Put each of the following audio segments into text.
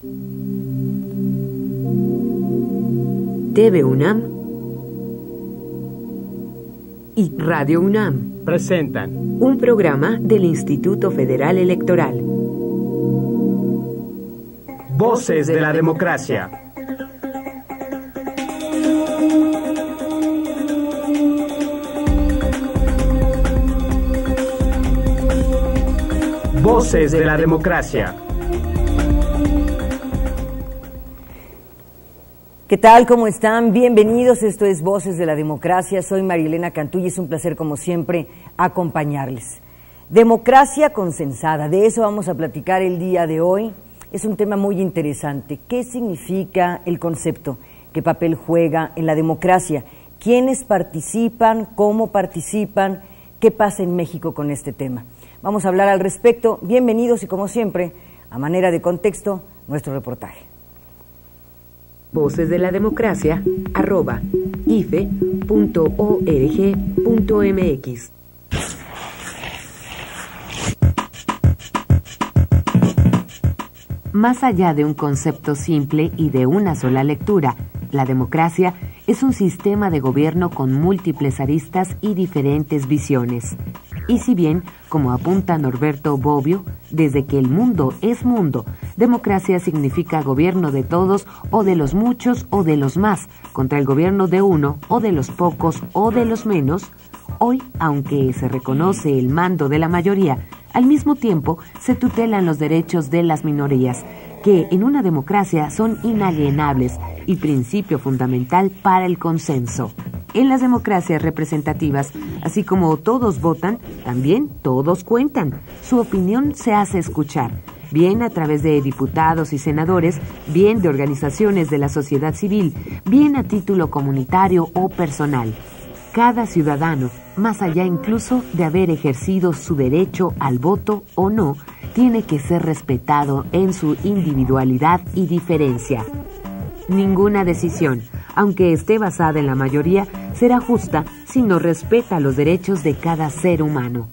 TV UNAM y Radio UNAM presentan un programa del Instituto Federal Electoral. Voces de la Democracia. Voces de la Democracia. ¿Qué tal? ¿Cómo están? Bienvenidos. Esto es Voces de la Democracia. Soy Marilena Cantú y es un placer, como siempre, acompañarles. Democracia consensada. De eso vamos a platicar el día de hoy. Es un tema muy interesante. ¿Qué significa el concepto? ¿Qué papel juega en la democracia? ¿Quiénes participan? ¿Cómo participan? ¿Qué pasa en México con este tema? Vamos a hablar al respecto. Bienvenidos y, como siempre, a manera de contexto, nuestro reportaje. Voces de la Democracia @ife.org.mx. Más allá de un concepto simple y de una sola lectura, la democracia es un sistema de gobierno con múltiples aristas y diferentes visiones. Y si bien, como apunta Norberto Bobbio, desde que el mundo es mundo, democracia significa gobierno de todos o de los muchos o de los más, contra el gobierno de uno o de los pocos o de los menos, hoy, aunque se reconoce el mando de la mayoría, al mismo tiempo se tutelan los derechos de las minorías, que en una democracia son inalienables y principio fundamental para el consenso. En las democracias representativas, así como todos votan, también todos cuentan. Su opinión se hace escuchar, bien a través de diputados y senadores, bien de organizaciones de la sociedad civil, bien a título comunitario o personal. Cada ciudadano, más allá incluso de haber ejercido su derecho al voto o no, tiene que ser respetado en su individualidad y diferencia. Ninguna decisión, aunque esté basada en la mayoría, será justa si no respeta los derechos de cada ser humano.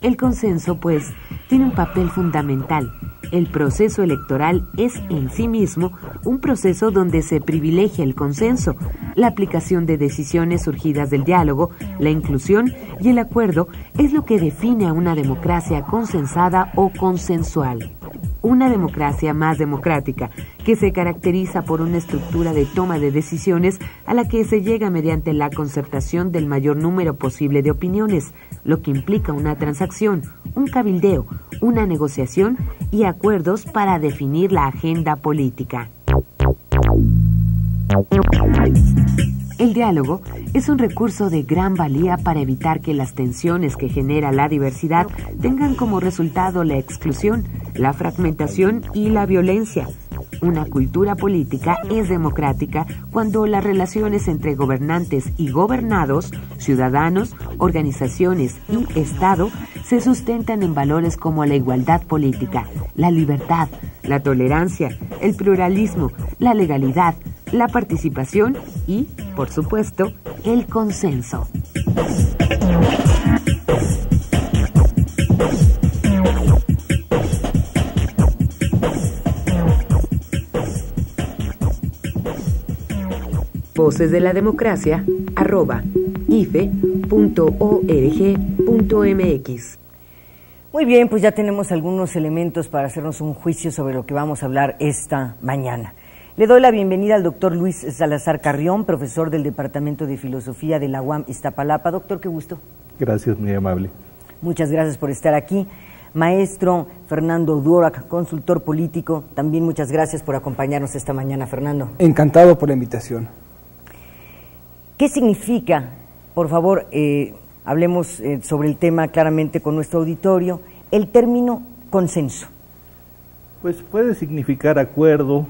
El consenso, pues, tiene un papel fundamental. El proceso electoral es en sí mismo un proceso donde se privilegia el consenso, la aplicación de decisiones surgidas del diálogo, la inclusión y el acuerdo es lo que define a una democracia consensada o consensual. Una democracia más democrática, que se caracteriza por una estructura de toma de decisiones a la que se llega mediante la concertación del mayor número posible de opiniones, lo que implica una transacción, un cabildeo, una negociación y acuerdos para definir la agenda política. El diálogo es un recurso de gran valía para evitar que las tensiones que genera la diversidad tengan como resultado la exclusión, la fragmentación y la violencia. Una cultura política es democrática cuando las relaciones entre gobernantes y gobernados, ciudadanos, organizaciones y Estado se sustentan en valores como la igualdad política, la libertad, la tolerancia, el pluralismo, la legalidad, la participación y, por supuesto, el consenso. Voces de la Democracia @ife.org.mx. Muy bien, pues ya tenemos algunos elementos para hacernos un juicio sobre lo que vamos a hablar esta mañana. Le doy la bienvenida al doctor Luis Salazar Carrión, profesor del Departamento de Filosofía de la UAM Iztapalapa. Doctor, qué gusto. Gracias, muy amable. Muchas gracias por estar aquí. Maestro Fernando Dworak, consultor político, también muchas gracias por acompañarnos esta mañana, Fernando. Encantado por la invitación. ¿Qué significa, por favor, hablemos sobre el tema claramente con nuestro auditorio, el término consenso? Pues puede significar acuerdo,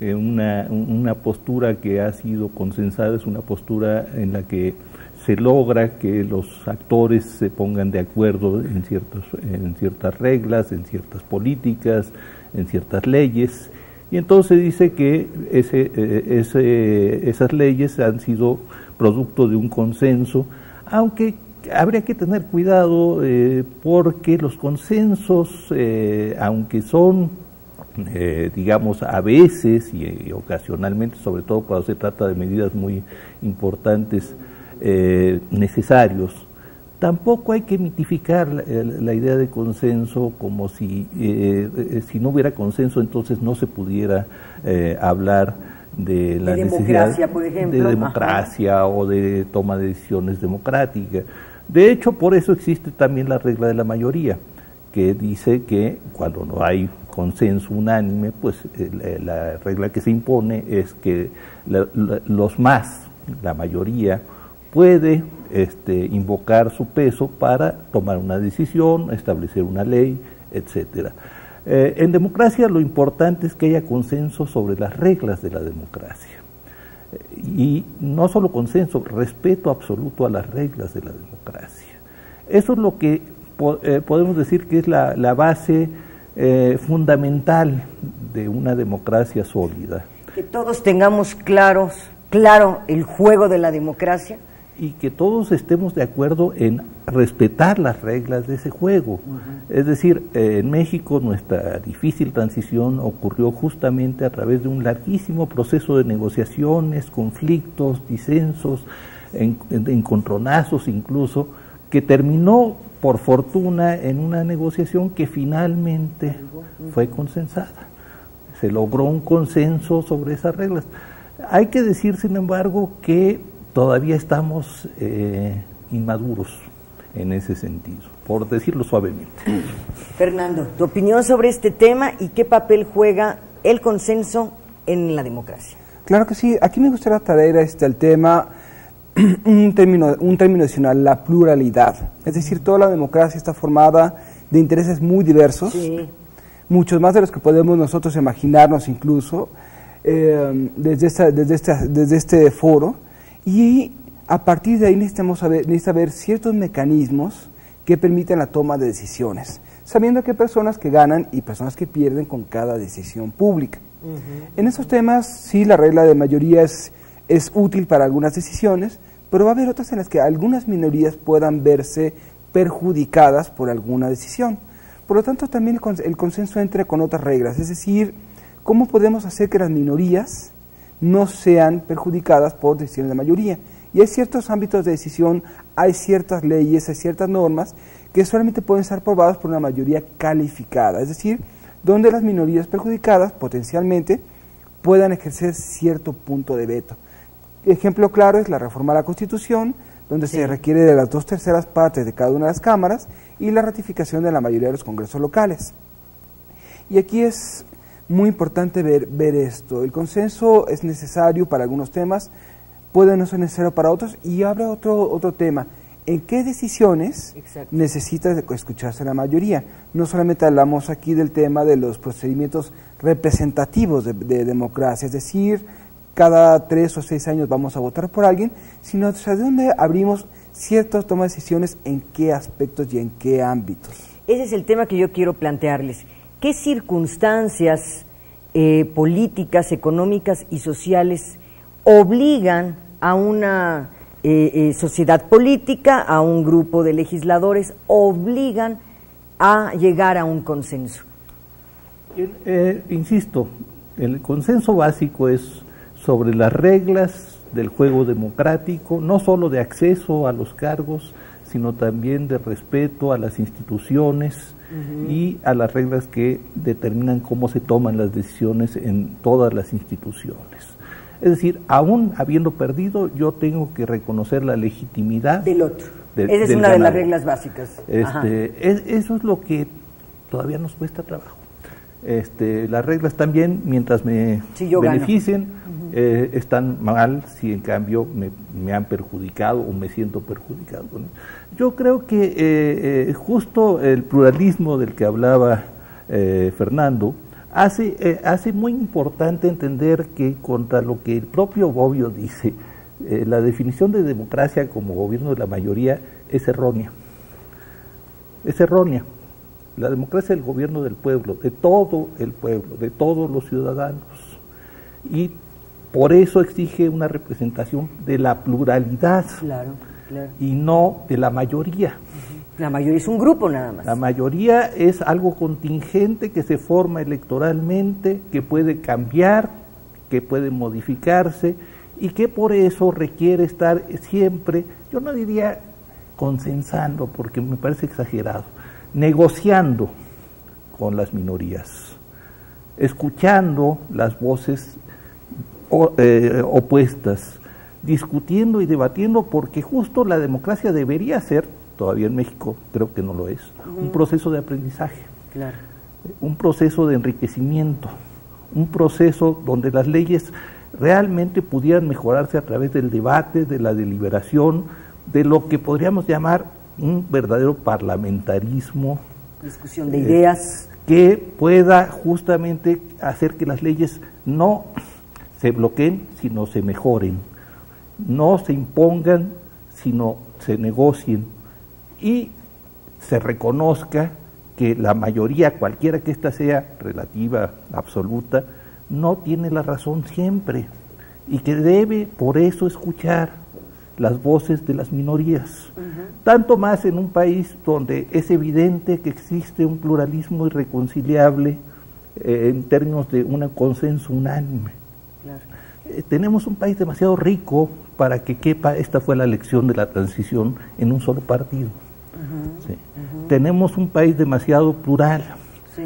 una postura que ha sido consensada, es una postura en la que se logra que los actores se pongan de acuerdo en ciertas reglas, en ciertas políticas, en ciertas leyes, y entonces dice que esas leyes han sido producto de un consenso, aunque habría que tener cuidado porque los consensos, aunque son, digamos, a veces y ocasionalmente, sobre todo cuando se trata de medidas muy importantes, necesarios, tampoco hay que mitificar la idea de consenso como si no hubiera consenso entonces no se pudiera hablar de la necesidad por ejemplo, de democracia o de toma de decisiones democráticas. De hecho, por eso existe también la regla de la mayoría, que dice que cuando no hay consenso unánime, pues la regla que se impone es que la mayoría puede invocar su peso para tomar una decisión, establecer una ley, etcétera. En democracia lo importante es que haya consenso sobre las reglas de la democracia. Y no solo consenso, respeto absoluto a las reglas de la democracia. Eso es lo que podemos decir que es la base fundamental de una democracia sólida. Que todos tengamos claro el juego de la democracia. Y que todos estemos de acuerdo en respetar las reglas de ese juego. Es decir, en México nuestra difícil transición ocurrió justamente a través de un larguísimo proceso de negociaciones, conflictos, disensos, encontronazos incluso, que terminó por fortuna en una negociación que finalmente fue consensada. Se logró un consenso sobre esas reglas. Hay que decir, sin embargo, que todavía estamos inmaduros en ese sentido, por decirlo suavemente. Fernando, tu opinión sobre este tema y qué papel juega el consenso en la democracia. Claro que sí, aquí me gustaría traer al tema un término adicional, la pluralidad. Es decir, toda la democracia está formada de intereses muy diversos, sí, muchos más de los que podemos nosotros imaginarnos incluso desde este foro. Y a partir de ahí necesita ver ciertos mecanismos que permiten la toma de decisiones, sabiendo que hay personas que ganan y personas que pierden con cada decisión pública. En esos temas, sí, la regla de mayoría es útil para algunas decisiones, pero va a haber otras en las que algunas minorías puedan verse perjudicadas por alguna decisión. Por lo tanto, también el consenso entra con otras reglas, es decir, ¿cómo podemos hacer que las minorías no sean perjudicadas por decisiones de mayoría? Y hay ciertos ámbitos de decisión, hay ciertas leyes, hay ciertas normas que solamente pueden ser aprobadas por una mayoría calificada, es decir, donde las minorías perjudicadas potencialmente puedan ejercer cierto punto de veto. Ejemplo claro es la reforma a la Constitución, donde se requiere de las 2/3 partes de cada una de las cámaras y la ratificación de la mayoría de los congresos locales. Y aquí es muy importante ver esto. El consenso es necesario para algunos temas, puede no ser necesario para otros, y habrá otro tema. ¿En qué decisiones necesita escucharse la mayoría? No solamente hablamos aquí del tema de los procedimientos representativos de democracia, es decir, cada 3 o 6 años vamos a votar por alguien, sino de dónde abrimos ciertas tomas de decisiones, en qué aspectos y en qué ámbitos. Ese es el tema que yo quiero plantearles. ¿Qué circunstancias políticas, económicas y sociales obligan a una sociedad política, a un grupo de legisladores, obligan a llegar a un consenso? Insisto, el consenso básico es sobre las reglas del juego democrático, no solo de acceso a los cargos, sino también de respeto a las instituciones y a las reglas que determinan cómo se toman las decisiones en todas las instituciones. Es decir, aún habiendo perdido, yo tengo que reconocer la legitimidad del otro. Esa es una de las reglas básicas. Eso es lo que todavía nos cuesta trabajo. Las reglas también, mientras me beneficien, están mal si en cambio me han perjudicado o me siento perjudicado. Yo creo que justo el pluralismo del que hablaba Fernando hace muy importante entender que contra lo que el propio Bobbio dice, la definición de democracia como gobierno de la mayoría es errónea. Es errónea. La democracia es el gobierno del pueblo, de todo el pueblo, de todos los ciudadanos. Y por eso exige una representación de la pluralidad. Claro. Claro. y no de la mayoría. La mayoría es un grupo nada más. La mayoría es algo contingente que se forma electoralmente, que puede cambiar, que puede modificarse y que por eso requiere estar siempre, yo no diría consensando porque me parece exagerado, negociando con las minorías, escuchando las voces opuestas, discutiendo y debatiendo, porque justo la democracia debería ser, todavía en México creo que no lo es, un proceso de aprendizaje, Claro. un proceso de enriquecimiento, un proceso donde las leyes realmente pudieran mejorarse a través del debate, de la deliberación, de lo que podríamos llamar un verdadero parlamentarismo. Discusión de ideas. Que pueda justamente hacer que las leyes no se bloqueen, sino se mejoren, no se impongan, sino se negocien y se reconozca que la mayoría, cualquiera que ésta sea, relativa, absoluta, no tiene la razón siempre y que debe por eso escuchar las voces de las minorías. Tanto más en un país donde es evidente que existe un pluralismo irreconciliable en términos de un consenso unánime. Claro. Tenemos un país demasiado rico para que quepa, esta fue la lección de la transición, en un solo partido. Sí. Tenemos un país demasiado plural. Sí.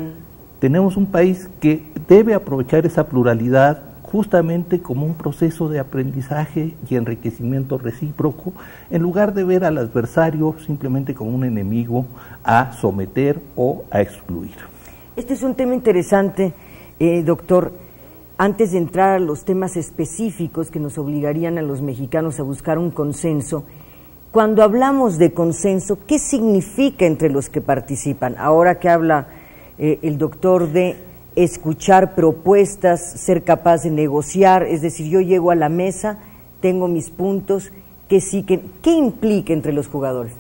Tenemos un país que debe aprovechar esa pluralidad justamente como un proceso de aprendizaje y enriquecimiento recíproco, en lugar de ver al adversario simplemente como un enemigo a someter o a excluir. Este es un tema interesante, doctor. Antes de entrar a los temas específicos que nos obligarían a los mexicanos a buscar un consenso, cuando hablamos de consenso, ¿qué significa entre los que participan? Ahora que habla el doctor de escuchar propuestas, ser capaz de negociar, es decir, yo llego a la mesa, tengo mis puntos, ¿qué implica entre los jugadores?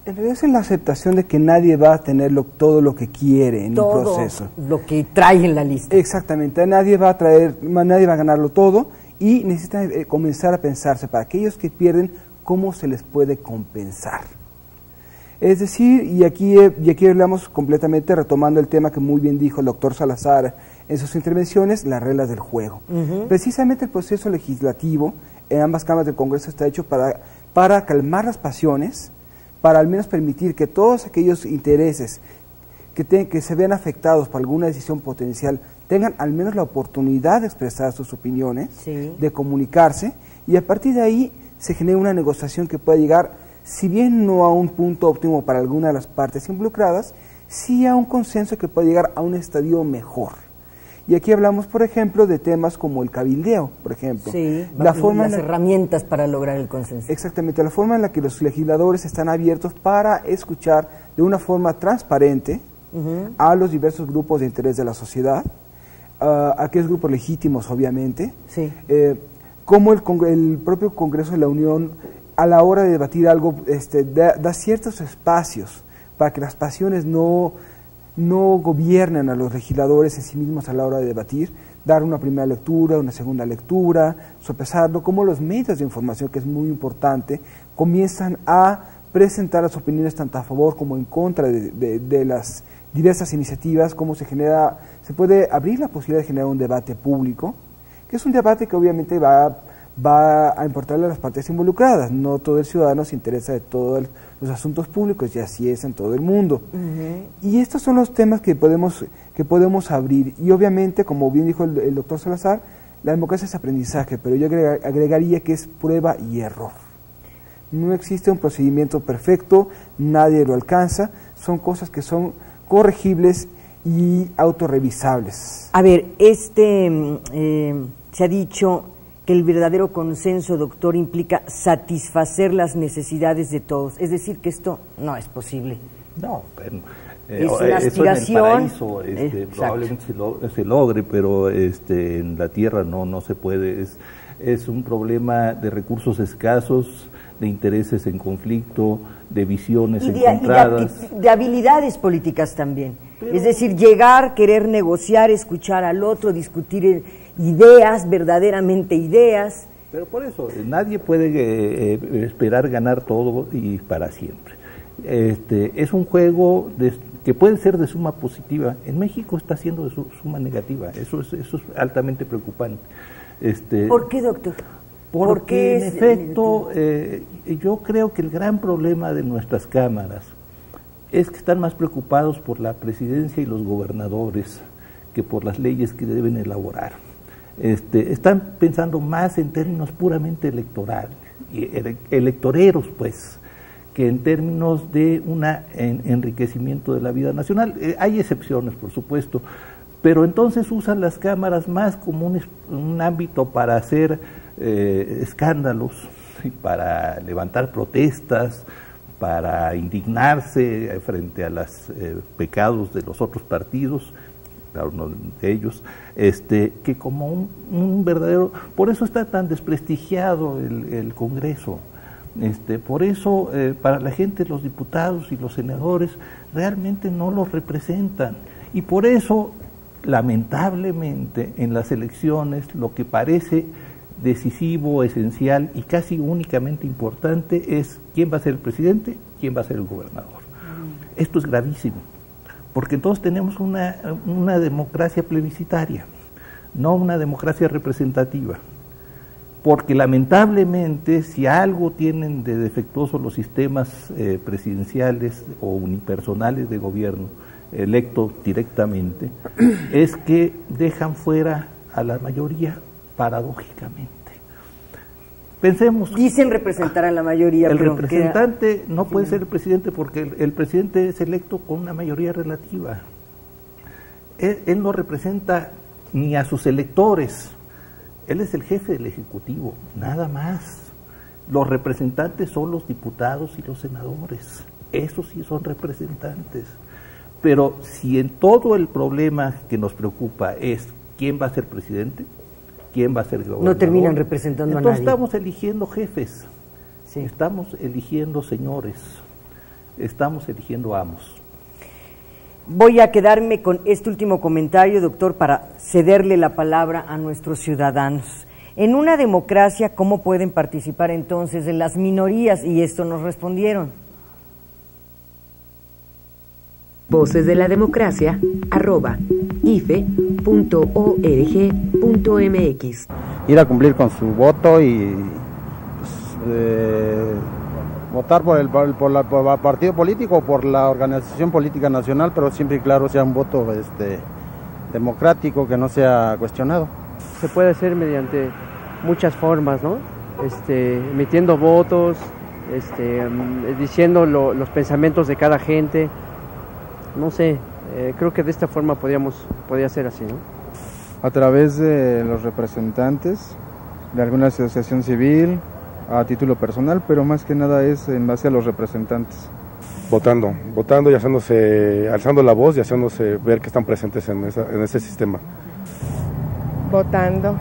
En realidad es la aceptación de que nadie va a tener todo lo que quiere en un proceso. Lo que trae en la lista. Exactamente, nadie va a ganarlo todo y necesitan comenzar a pensarse para aquellos que pierden cómo se les puede compensar. Es decir, y aquí hablamos completamente retomando el tema que muy bien dijo el doctor Salazar en sus intervenciones, las reglas del juego. Precisamente el proceso legislativo en ambas cámaras del Congreso está hecho para calmar las pasiones, para al menos permitir que todos aquellos intereses que se vean afectados por alguna decisión potencial tengan al menos la oportunidad de expresar sus opiniones, sí, de comunicarse, y a partir de ahí se genera una negociación que pueda llegar, si bien no a un punto óptimo para alguna de las partes involucradas, sí a un consenso que pueda llegar a un estadio mejor. Y aquí hablamos, por ejemplo, de temas como el cabildeo, por ejemplo. Sí, las herramientas para lograr el consenso. Exactamente, la forma en la que los legisladores están abiertos para escuchar de una forma transparente a los diversos grupos de interés de la sociedad, a aquellos grupos legítimos, obviamente, sí, como el propio Congreso de la Unión, a la hora de debatir algo, da ciertos espacios para que las pasiones no gobiernen a los legisladores en sí mismos a la hora de debatir, dar una primera lectura, una segunda lectura, sopesarlo, como los medios de información, que es muy importante, comienzan a presentar las opiniones tanto a favor como en contra de las diversas iniciativas, cómo se puede abrir la posibilidad de generar un debate público, que es un debate que obviamente va a importarle a las partes involucradas. No todo el ciudadano se interesa de todos los asuntos públicos, y así es en todo el mundo. Y estos son los temas que podemos abrir, y obviamente, como bien dijo el doctor Salazar, la democracia es aprendizaje, pero yo agregaría que es prueba y error. No existe un procedimiento perfecto, nadie lo alcanza, son cosas que son corregibles y autorrevisables. A ver, se ha dicho que el verdadero consenso, doctor, implica satisfacer las necesidades de todos. Es decir, que esto no es posible. No, pero, es una aspiración. Eso en el paraíso probablemente se logre, pero en la tierra no se puede. Es un problema de recursos escasos, de intereses en conflicto, de visiones encontradas. Y de habilidades políticas también. Pero, es decir, llegar, querer negociar, escuchar al otro, discutir ideas, verdaderamente ideas, Pero por eso, nadie puede esperar ganar todo y para siempre. Es un juego que puede ser de suma positiva. En México está siendo de suma negativa. Eso es altamente preocupante. ¿Por qué, doctor? Porque, en efecto, yo creo que el gran problema de nuestras cámaras es que están más preocupados por la presidencia y los gobernadores que por las leyes que deben elaborar. Están pensando más en términos puramente electorales, electoreros, pues, que en términos de un enriquecimiento de la vida nacional. Hay excepciones, por supuesto, pero entonces usan las cámaras más como un ámbito para hacer escándalos, para levantar protestas, para indignarse frente a los pecados de los otros partidos, claro, uno de ellos, que como un verdadero... Por eso está tan desprestigiado el Congreso. Por eso, para la gente, los diputados y los senadores realmente no los representan. Y por eso, lamentablemente, en las elecciones, lo que parece decisivo, esencial y casi únicamente importante es quién va a ser el presidente, quién va a ser el gobernador. Esto es gravísimo, porque todos tenemos una democracia plebiscitaria, no una democracia representativa. Porque lamentablemente, si algo tienen de defectuoso los sistemas presidenciales o unipersonales de gobierno electo directamente, es que dejan fuera a la mayoría paradójicamente. Pensemos... Dicen representar a la mayoría, el pero representante no puede ser el presidente porque el presidente es electo con una mayoría relativa. Él no representa ni a sus electores. Él es el jefe del Ejecutivo, nada más. Los representantes son los diputados y los senadores. Esos sí son representantes. Pero si en todo el problema que nos preocupa es quién va a ser presidente, quién va a ser gobernador, no terminan representando a nadie. Entonces estamos eligiendo jefes, sí. Estamos eligiendo señores, estamos eligiendo amos. Voy a quedarme con este último comentario, doctor, para cederle la palabra a nuestros ciudadanos. En una democracia, ¿cómo pueden participar entonces en las minorías? Y esto nos respondieron. Voces de la Democracia, @ife.org.mx. Ir a cumplir con su voto y votar por el partido político o por la organización política nacional, pero siempre y claro sea un voto democrático, que no sea cuestionado. Se puede hacer mediante muchas formas, ¿no? Emitiendo votos, diciendo los pensamientos de cada gente. No sé, creo que de esta forma podría ser así, ¿no? A través de los representantes de alguna asociación civil, a título personal, pero más que nada es en base a los representantes. Votando y alzando la voz y haciéndose ver que están presentes en ese sistema. Votando,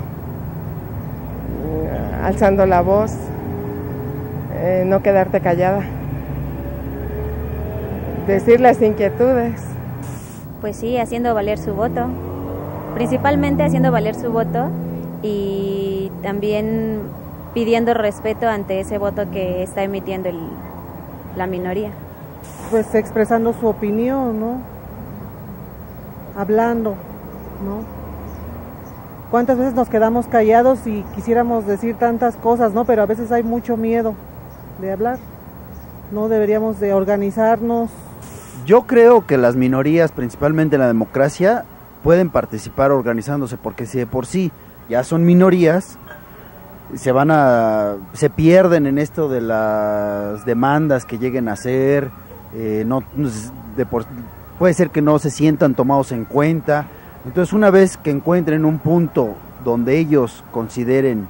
alzando la voz, no quedarte callada. Decir las inquietudes. Pues sí, haciendo valer su voto, principalmente haciendo valer su voto y también pidiendo respeto ante ese voto que está emitiendo la minoría. Pues expresando su opinión, ¿no? Hablando, ¿no? ¿Cuántas veces nos quedamos callados y quisiéramos decir tantas cosas, ¿no? Pero a veces hay mucho miedo de hablar. No deberíamos de organizarnos. Yo creo que las minorías, principalmente en la democracia, pueden participar organizándose, porque si de por sí ya son minorías, se pierden en esto de las demandas que lleguen a hacer, puede ser que no se sientan tomados en cuenta. Entonces, una vez que encuentren un punto donde ellos consideren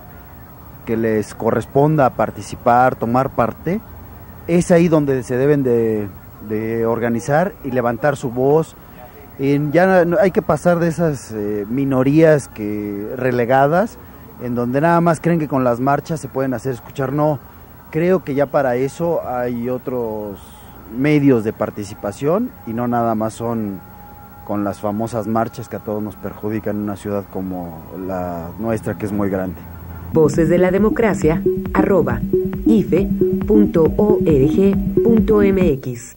que les corresponda participar, tomar parte, es ahí donde se deben de organizar y levantar su voz. Ya hay que pasar de esas minorías relegadas, en donde nada más creen que con las marchas se pueden hacer escuchar. No, creo que ya para eso hay otros medios de participación y no nada más son con las famosas marchas que a todos nos perjudican en una ciudad como la nuestra, que es muy grande. vocesdelademocracia@ife.org.mx.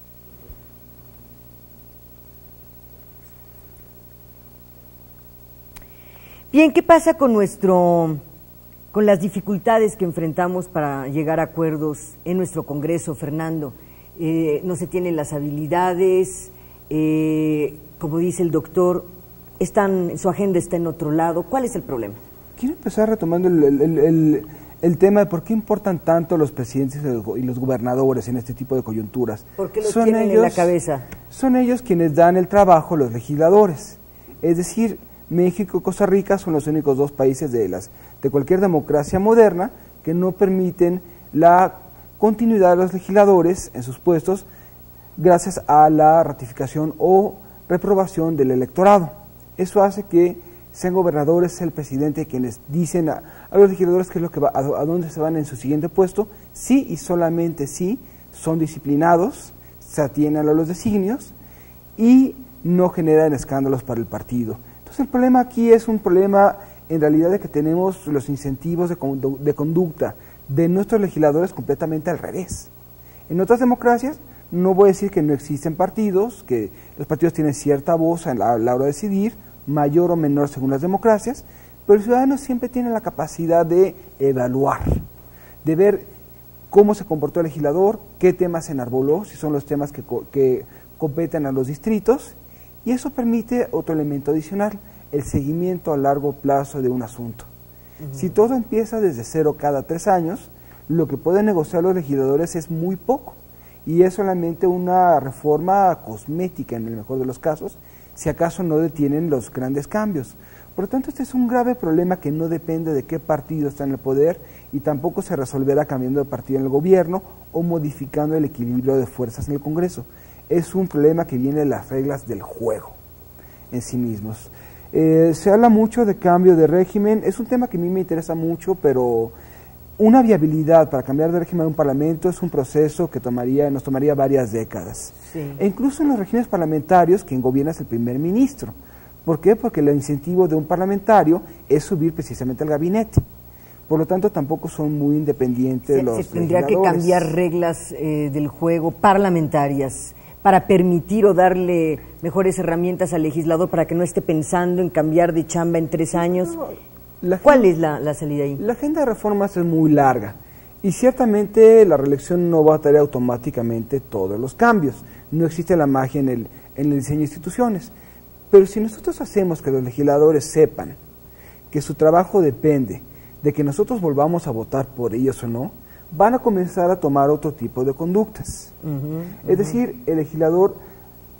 Bien, ¿qué pasa con las dificultades que enfrentamos para llegar a acuerdos en nuestro Congreso, Fernando? No se tienen las habilidades, como dice el doctor, su agenda está en otro lado. ¿Cuál es el problema? Quiero empezar retomando el tema de por qué importan tanto los presidentes y los gobernadores en este tipo de coyunturas. ¿Por qué los tienen en la cabeza? Son ellos quienes dan el trabajo a los legisladores. Es decir, México y Costa Rica son los únicos dos países de cualquier democracia moderna que no permiten la continuidad de los legisladores en sus puestos gracias a la ratificación o reprobación del electorado. Eso hace que sean gobernadores, sea el presidente quienes dicen a los legisladores qué es lo que a dónde se van en su siguiente puesto, sí y solamente sí son disciplinados, se atienen a los designios y no generan escándalos para el partido. Entonces el problema aquí es un problema en realidad de que tenemos los incentivos de conducta de nuestros legisladores completamente al revés. En otras democracias no voy a decir que no existen partidos, que los partidos tienen cierta voz a la hora de decidir, mayor o menor según las democracias, pero el ciudadano siempre tiene la capacidad de evaluar, de ver cómo se comportó el legislador, qué temas enarboló, si son los temas que competen a los distritos, y eso permite otro elemento adicional, el seguimiento a largo plazo de un asunto. Si todo empieza desde cero cada 3 años, lo que pueden negociar los legisladores es muy poco, y es solamente una reforma cosmética en el mejor de los casos, si acaso no detienen los grandes cambios. Por lo tanto, este es un grave problema que no depende de qué partido está en el poder y tampoco se resolverá cambiando de partido en el gobierno o modificando el equilibrio de fuerzas en el Congreso. Es un problema que viene de las reglas del juego en sí mismos. Se habla mucho de cambio de régimen, es un tema que a mí me interesa mucho, pero una viabilidad para cambiar de régimen a un parlamento es un proceso que nos tomaría varias décadas. Sí. E incluso en los regímenes parlamentarios, quien gobierna es el primer ministro. ¿Por qué? Porque el incentivo de un parlamentario es subir precisamente al gabinete. Por lo tanto, tampoco son muy independientes los legisladores. Se tendría que cambiar reglas del juego parlamentarias para permitir o darle mejores herramientas al legislador para que no esté pensando en cambiar de chamba en 3 años. ¿Cuál es la salida ahí? La agenda de reformas es muy larga y ciertamente la reelección no va a traer automáticamente todos los cambios. No existe la magia en el diseño de instituciones. Pero si nosotros hacemos que los legisladores sepan que su trabajo depende de que nosotros volvamos a votar por ellos o no, van a comenzar a tomar otro tipo de conductas. Es decir, el legislador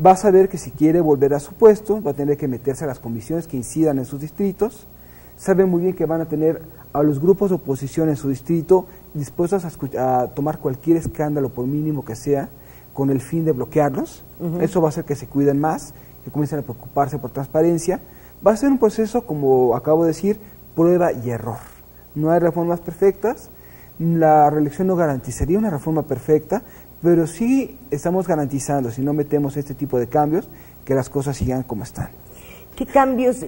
va a saber que si quiere volver a su puesto, va a tener que meterse a las comisiones que incidan en sus distritos, sabe muy bien que van a tener a los grupos de oposición en su distrito dispuestos a tomar cualquier escándalo, por mínimo que sea, con el fin de bloquearlos. Eso va a hacer que se cuiden más, que comiencen a preocuparse por transparencia. Va a ser un proceso, como acabo de decir, prueba y error. No hay reformas perfectas, la reelección no garantizaría una reforma perfecta, pero sí estamos garantizando, si no metemos este tipo de cambios, que las cosas sigan como están. ¿Qué cambios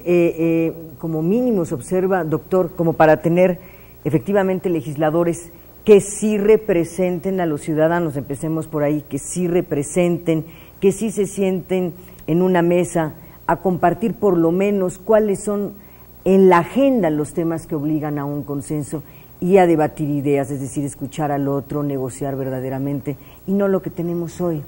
como mínimos observa, doctor, como para tener efectivamente legisladores que sí representen a los ciudadanos? Empecemos por ahí, que sí representen, que sí se sienten en una mesa a compartir por lo menos cuáles son en la agenda los temas que obligan a un consenso y a debatir ideas, es decir, escuchar al otro, negociar verdaderamente, y no lo que tenemos hoy.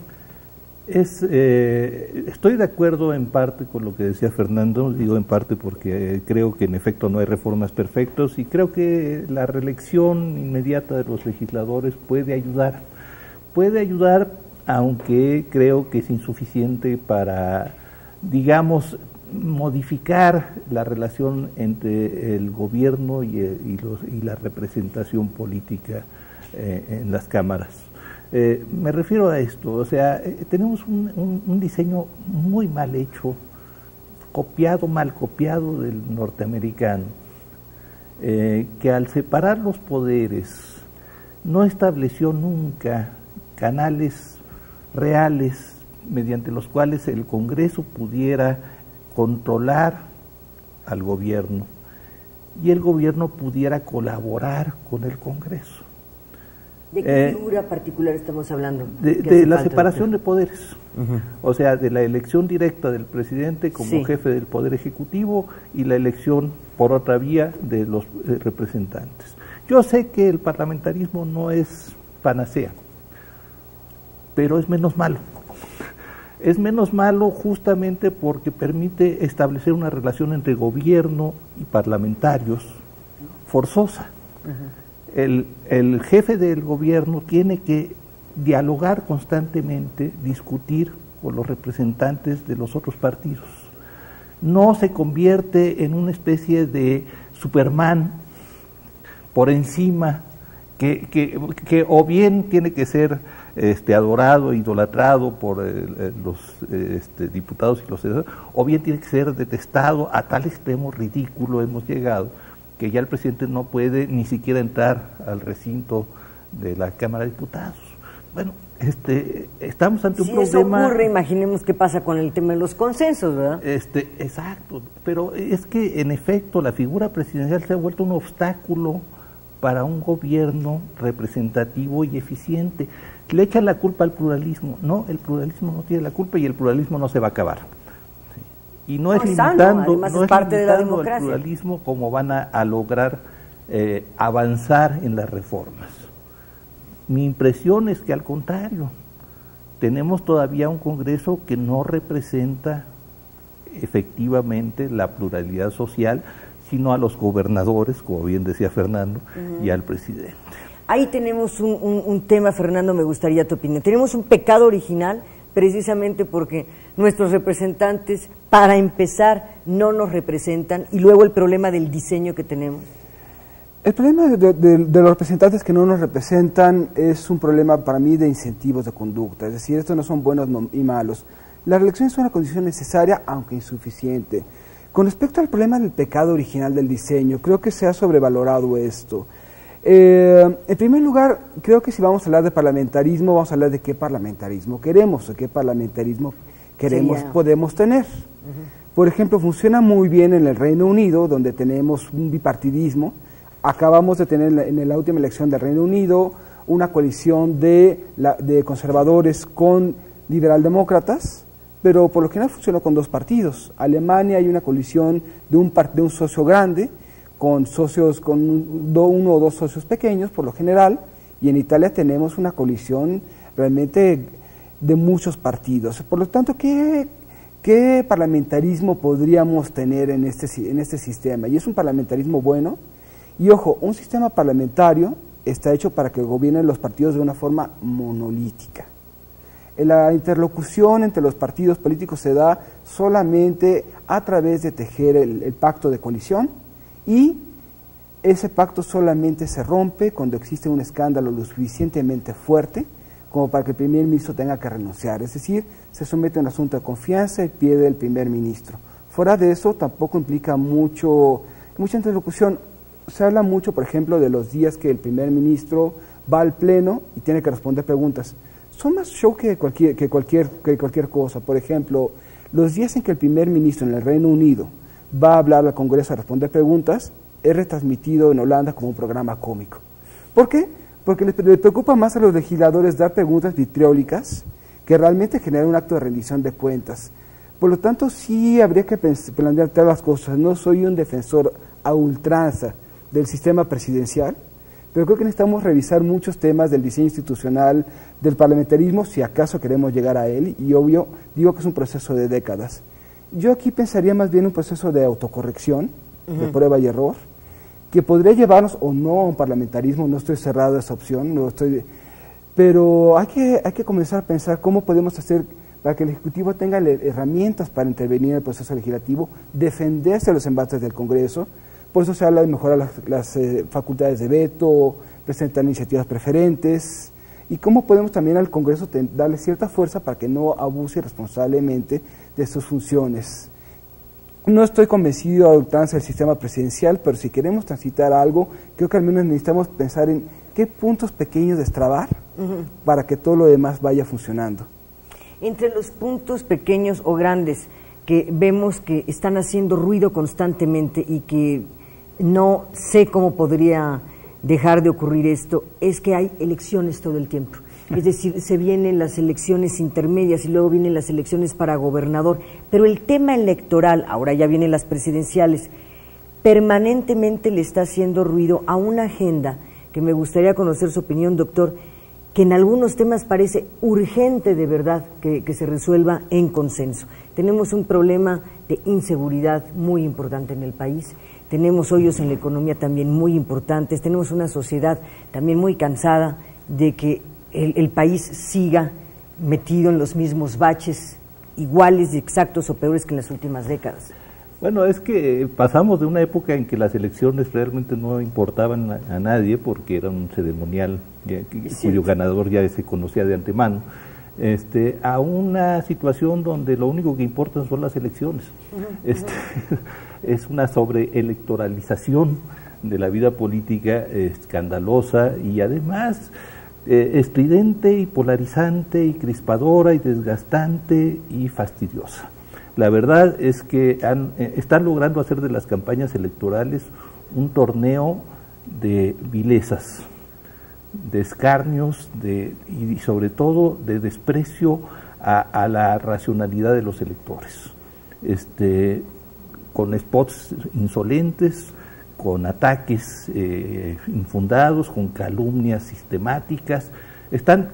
Estoy de acuerdo en parte con lo que decía Fernando, digo en parte porque creo que en efecto no hay reformas perfectas y creo que la reelección inmediata de los legisladores puede ayudar, aunque creo que es insuficiente para, digamos, modificar la relación entre el gobierno y la representación política en las cámaras. Me refiero a esto, o sea, tenemos un diseño muy mal hecho, mal copiado del norteamericano, que al separar los poderes no estableció nunca canales reales mediante los cuales el Congreso pudiera controlar al gobierno. y el gobierno pudiera colaborar con el Congreso. ¿De qué figura particular estamos hablando? De la separación de poderes, o sea, de la elección directa del presidente como jefe del Poder Ejecutivo y la elección por otra vía de los representantes. Yo sé que el parlamentarismo no es panacea, pero es menos malo. Es menos malo justamente porque permite establecer una relación entre gobierno y parlamentarios forzosa. El jefe del gobierno tiene que dialogar constantemente, discutir con los representantes de los otros partidos. No se convierte en una especie de Superman por encima, que o bien tiene que ser adorado, idolatrado por los diputados y los senadores, o bien tiene que ser detestado. A tal extremo ridículo hemos llegado que ya el presidente no puede ni siquiera entrar al recinto de la Cámara de Diputados. Bueno, estamos ante un problema. Si eso ocurre, imaginemos qué pasa con el tema de los consensos, ¿verdad? Exacto, pero es que en efecto la figura presidencial se ha vuelto un obstáculo para un gobierno representativo y eficiente. Le echan la culpa al pluralismo. No, el pluralismo no tiene la culpa y el pluralismo no se va a acabar. Y no es limitando, no es parte de la democracia, el pluralismo como van a lograr avanzar en las reformas. Mi impresión es que al contrario, tenemos todavía un Congreso que no representa efectivamente la pluralidad social, sino a los gobernadores, como bien decía Fernando, y al presidente. Ahí tenemos un tema, Fernando, me gustaría tu opinión. Tenemos un pecado original precisamente porque nuestros representantes, para empezar, no nos representan, y luego el problema del diseño que tenemos. El problema de los representantes que no nos representan es un problema para mí de incentivos de conducta, es decir, estos no son buenos y malos. La reelección es una condición necesaria, aunque insuficiente. Con respecto al problema del pecado original del diseño, creo que se ha sobrevalorado esto. En primer lugar, creo que si vamos a hablar de parlamentarismo, vamos a hablar de qué parlamentarismo queremos, o qué parlamentarismo podemos tener. Por ejemplo, funciona muy bien en el Reino Unido, donde tenemos un bipartidismo. Acabamos de tener en la última elección del Reino Unido una coalición de conservadores con liberaldemócratas, pero por lo general funcionó con dos partidos. Alemania hay una coalición de un socio grande, con socios, con uno o dos socios pequeños por lo general, y en Italia tenemos una coalición realmente de muchos partidos. Por lo tanto, ¿qué parlamentarismo podríamos tener en este sistema? Y es un parlamentarismo bueno, y ojo, un sistema parlamentario está hecho para que gobiernen los partidos de una forma monolítica. La interlocución entre los partidos políticos se da solamente a través de tejer el pacto de coalición, y ese pacto solamente se rompe cuando existe un escándalo lo suficientemente fuerte como para que el primer ministro tenga que renunciar, es decir, se somete a un asunto de confianza y pierde el primer ministro. Fuera de eso tampoco implica mucha interlocución. Se habla mucho, por ejemplo, de los días que el primer ministro va al pleno y tiene que responder preguntas. Son más show que cualquier cosa. Por ejemplo, los días en que el primer ministro en el Reino Unido va a hablar al Congreso a responder preguntas, es retransmitido en Holanda como un programa cómico. ¿Por qué? Porque les preocupa más a los legisladores dar preguntas vitriólicas que realmente generar un acto de rendición de cuentas. Por lo tanto, sí habría que plantear las cosas. No soy un defensor a ultranza del sistema presidencial, pero creo que necesitamos revisar muchos temas del diseño institucional del parlamentarismo si acaso queremos llegar a él, y obvio, digo que es un proceso de décadas. Yo aquí pensaría más bien un proceso de autocorrección, de prueba y error, que podría llevarnos o no a un parlamentarismo. No estoy cerrado a esa opción, pero hay que comenzar a pensar cómo podemos hacer para que el Ejecutivo tenga herramientas para intervenir en el proceso legislativo, defenderse de los embates del Congreso. Por eso se habla de mejorar las facultades de veto, presentar iniciativas preferentes, y cómo podemos también al Congreso darle cierta fuerza para que no abuse responsablemente de sus funciones. No estoy convencido a ultranza del sistema presidencial, pero si queremos transitar algo, creo que al menos necesitamos pensar en qué puntos pequeños destrabar para que todo lo demás vaya funcionando. Entre los puntos pequeños o grandes que vemos que están haciendo ruido constantemente y que no sé cómo podría dejar de ocurrir esto, es que hay elecciones todo el tiempo. Es decir, se vienen las elecciones intermedias y luego vienen las elecciones para gobernador, pero el tema electoral, ahora ya vienen las presidenciales, permanentemente le está haciendo ruido a una agenda que me gustaría conocer su opinión, doctor, que en algunos temas parece urgente de verdad que se resuelva en consenso. Tenemos un problema de inseguridad muy importante en el país, tenemos hoyos en la economía también muy importantes, tenemos una sociedad también muy cansada de que el país siga metido en los mismos baches, iguales, exactos o peores que en las últimas décadas. Bueno, es que pasamos de una época en que las elecciones realmente no importaban a nadie porque era un ceremonial cuyo ganador ya se conocía de antemano, a una situación donde lo único que importan son las elecciones. Es una sobreelectoralización de la vida política escandalosa y además estridente y polarizante y crispadora y desgastante y fastidiosa. La verdad es que están logrando hacer de las campañas electorales un torneo de vilezas, de escarnios y sobre todo de desprecio a la racionalidad de los electores, con spots insolentes, con ataques infundados, con calumnias sistemáticas. Están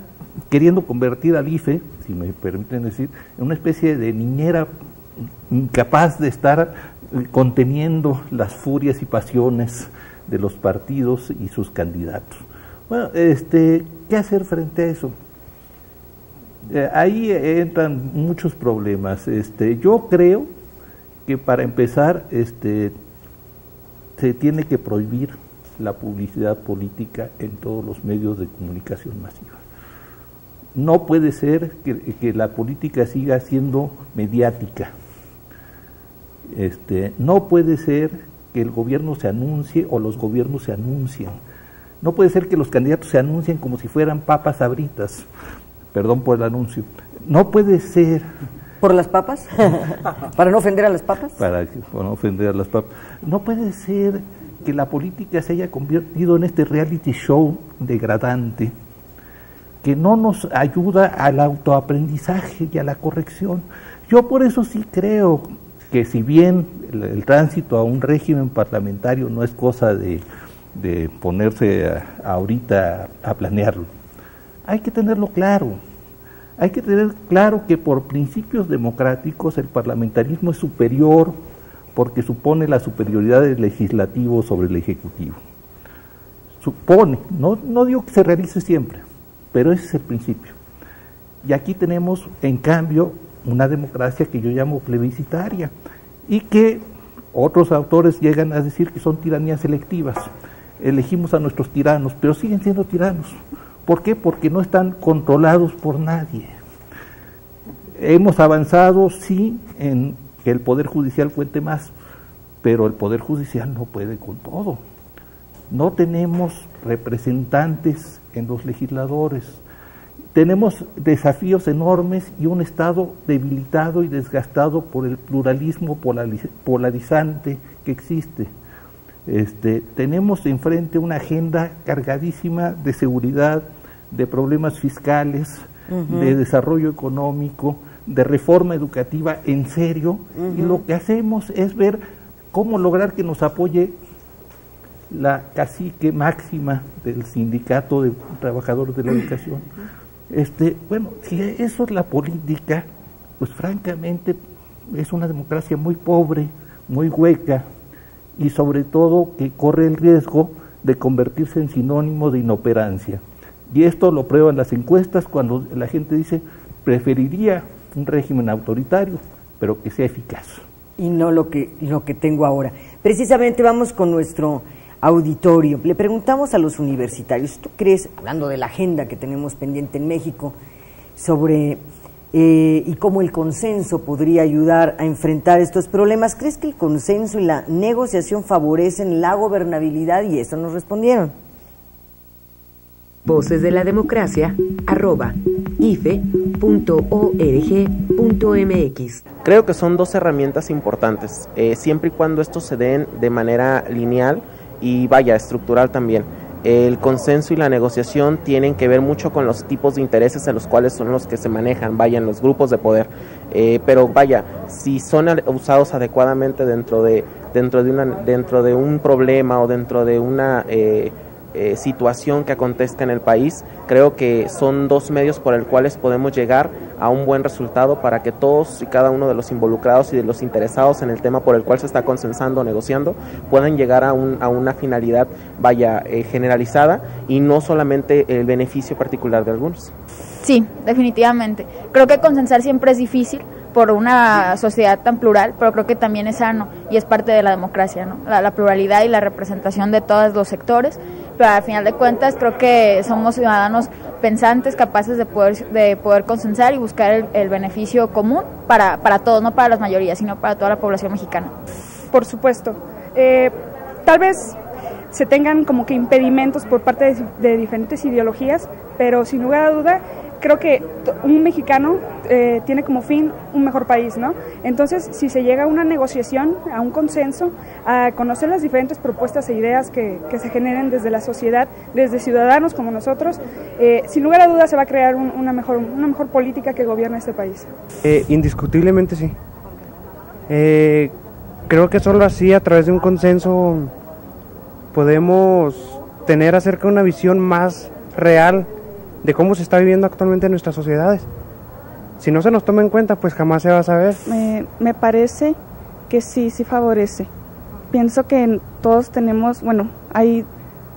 queriendo convertir al IFE, si me permiten decir, en una especie de niñera incapaz de estar conteniendo las furias y pasiones de los partidos y sus candidatos. Bueno, ¿qué hacer frente a eso? Ahí entran muchos problemas. Yo creo que para empezar, se tiene que prohibir la publicidad política en todos los medios de comunicación masiva. No puede ser que la política siga siendo mediática. No puede ser que el gobierno se anuncie o los gobiernos se anuncien. No puede ser que los candidatos se anuncien como si fueran papas sabritas. Perdón por el anuncio. No puede ser... ¿Por las papas? ¿Para no ofender a las papas? Para no ofender a las papas. No puede ser que la política se haya convertido en este reality show degradante que no nos ayuda al autoaprendizaje y a la corrección. Yo por eso sí creo que si bien el tránsito a un régimen parlamentario no es cosa de ponerse ahorita a planearlo, hay que tenerlo claro. Hay que tener claro que por principios democráticos el parlamentarismo es superior porque supone la superioridad del legislativo sobre el ejecutivo. Supone, no digo que se realice siempre, pero ese es el principio. Y aquí tenemos, en cambio, una democracia que yo llamo plebiscitaria y que otros autores llegan a decir que son tiranías selectivas. Elegimos a nuestros tiranos, pero siguen siendo tiranos. ¿Por qué? Porque no están controlados por nadie. Hemos avanzado, sí, en que el Poder Judicial cuente más, pero el Poder Judicial no puede con todo. No tenemos representantes en los legisladores. Tenemos desafíos enormes y un Estado debilitado y desgastado por el pluralismo polarizante que existe. Tenemos enfrente una agenda cargadísima de seguridad, de problemas fiscales, de desarrollo económico, de reforma educativa en serio, y lo que hacemos es ver cómo lograr que nos apoye la cacique máxima del sindicato de trabajadores de la educación. Bueno, si eso es la política, pues francamente es una democracia muy pobre, muy hueca, y sobre todo que corre el riesgo de convertirse en sinónimo de inoperancia. Y esto lo prueban las encuestas cuando la gente dice preferiría un régimen autoritario, pero que sea eficaz. Y no lo que tengo ahora. Precisamente vamos con nuestro auditorio. Le preguntamos a los universitarios, ¿tú crees, hablando de la agenda que tenemos pendiente en México, sobre y cómo el consenso podría ayudar a enfrentar estos problemas? ¿Crees que el consenso y la negociación favorecen la gobernabilidad? Y eso nos respondieron. Voces de la Democracia @ife.org.mx Creo que son dos herramientas importantes, siempre y cuando estos se den de manera lineal y estructural también. El consenso y la negociación tienen que ver mucho con los tipos de intereses a los cuales son los que se manejan, en los grupos de poder. Pero si son usados adecuadamente dentro de un problema o dentro de una situación que acontezca en el país, creo que son dos medios por el cuales podemos llegar a un buen resultado para que todos y cada uno de los involucrados y de los interesados en el tema por el cual se está consensando o negociando puedan llegar a una finalidad generalizada y no solamente el beneficio particular de algunos. Sí, definitivamente. Creo que consensar siempre es difícil por una sociedad tan plural, pero creo que también es sano y es parte de la democracia, ¿no? La pluralidad y la representación de todos los sectores, pero al final de cuentas creo que somos ciudadanos pensantes, capaces de poder consensar y buscar el beneficio común para todos, no para las mayorías, sino para toda la población mexicana. Por supuesto. Tal vez se tengan como que impedimentos por parte de diferentes ideologías, pero sin lugar a duda creo que un mexicano tiene como fin un mejor país, ¿no? Entonces, si se llega a una negociación, a un consenso, a conocer las diferentes propuestas e ideas que se generen desde la sociedad, desde ciudadanos como nosotros, sin lugar a dudas se va a crear una mejor política que gobierne este país. Indiscutiblemente sí. Creo que solo así, a través de un consenso, podemos tener acerca de una visión más real de cómo se está viviendo actualmente en nuestras sociedades. Si no se nos toma en cuenta, pues jamás se va a saber. Me parece que sí favorece. Pienso que todos tenemos, hay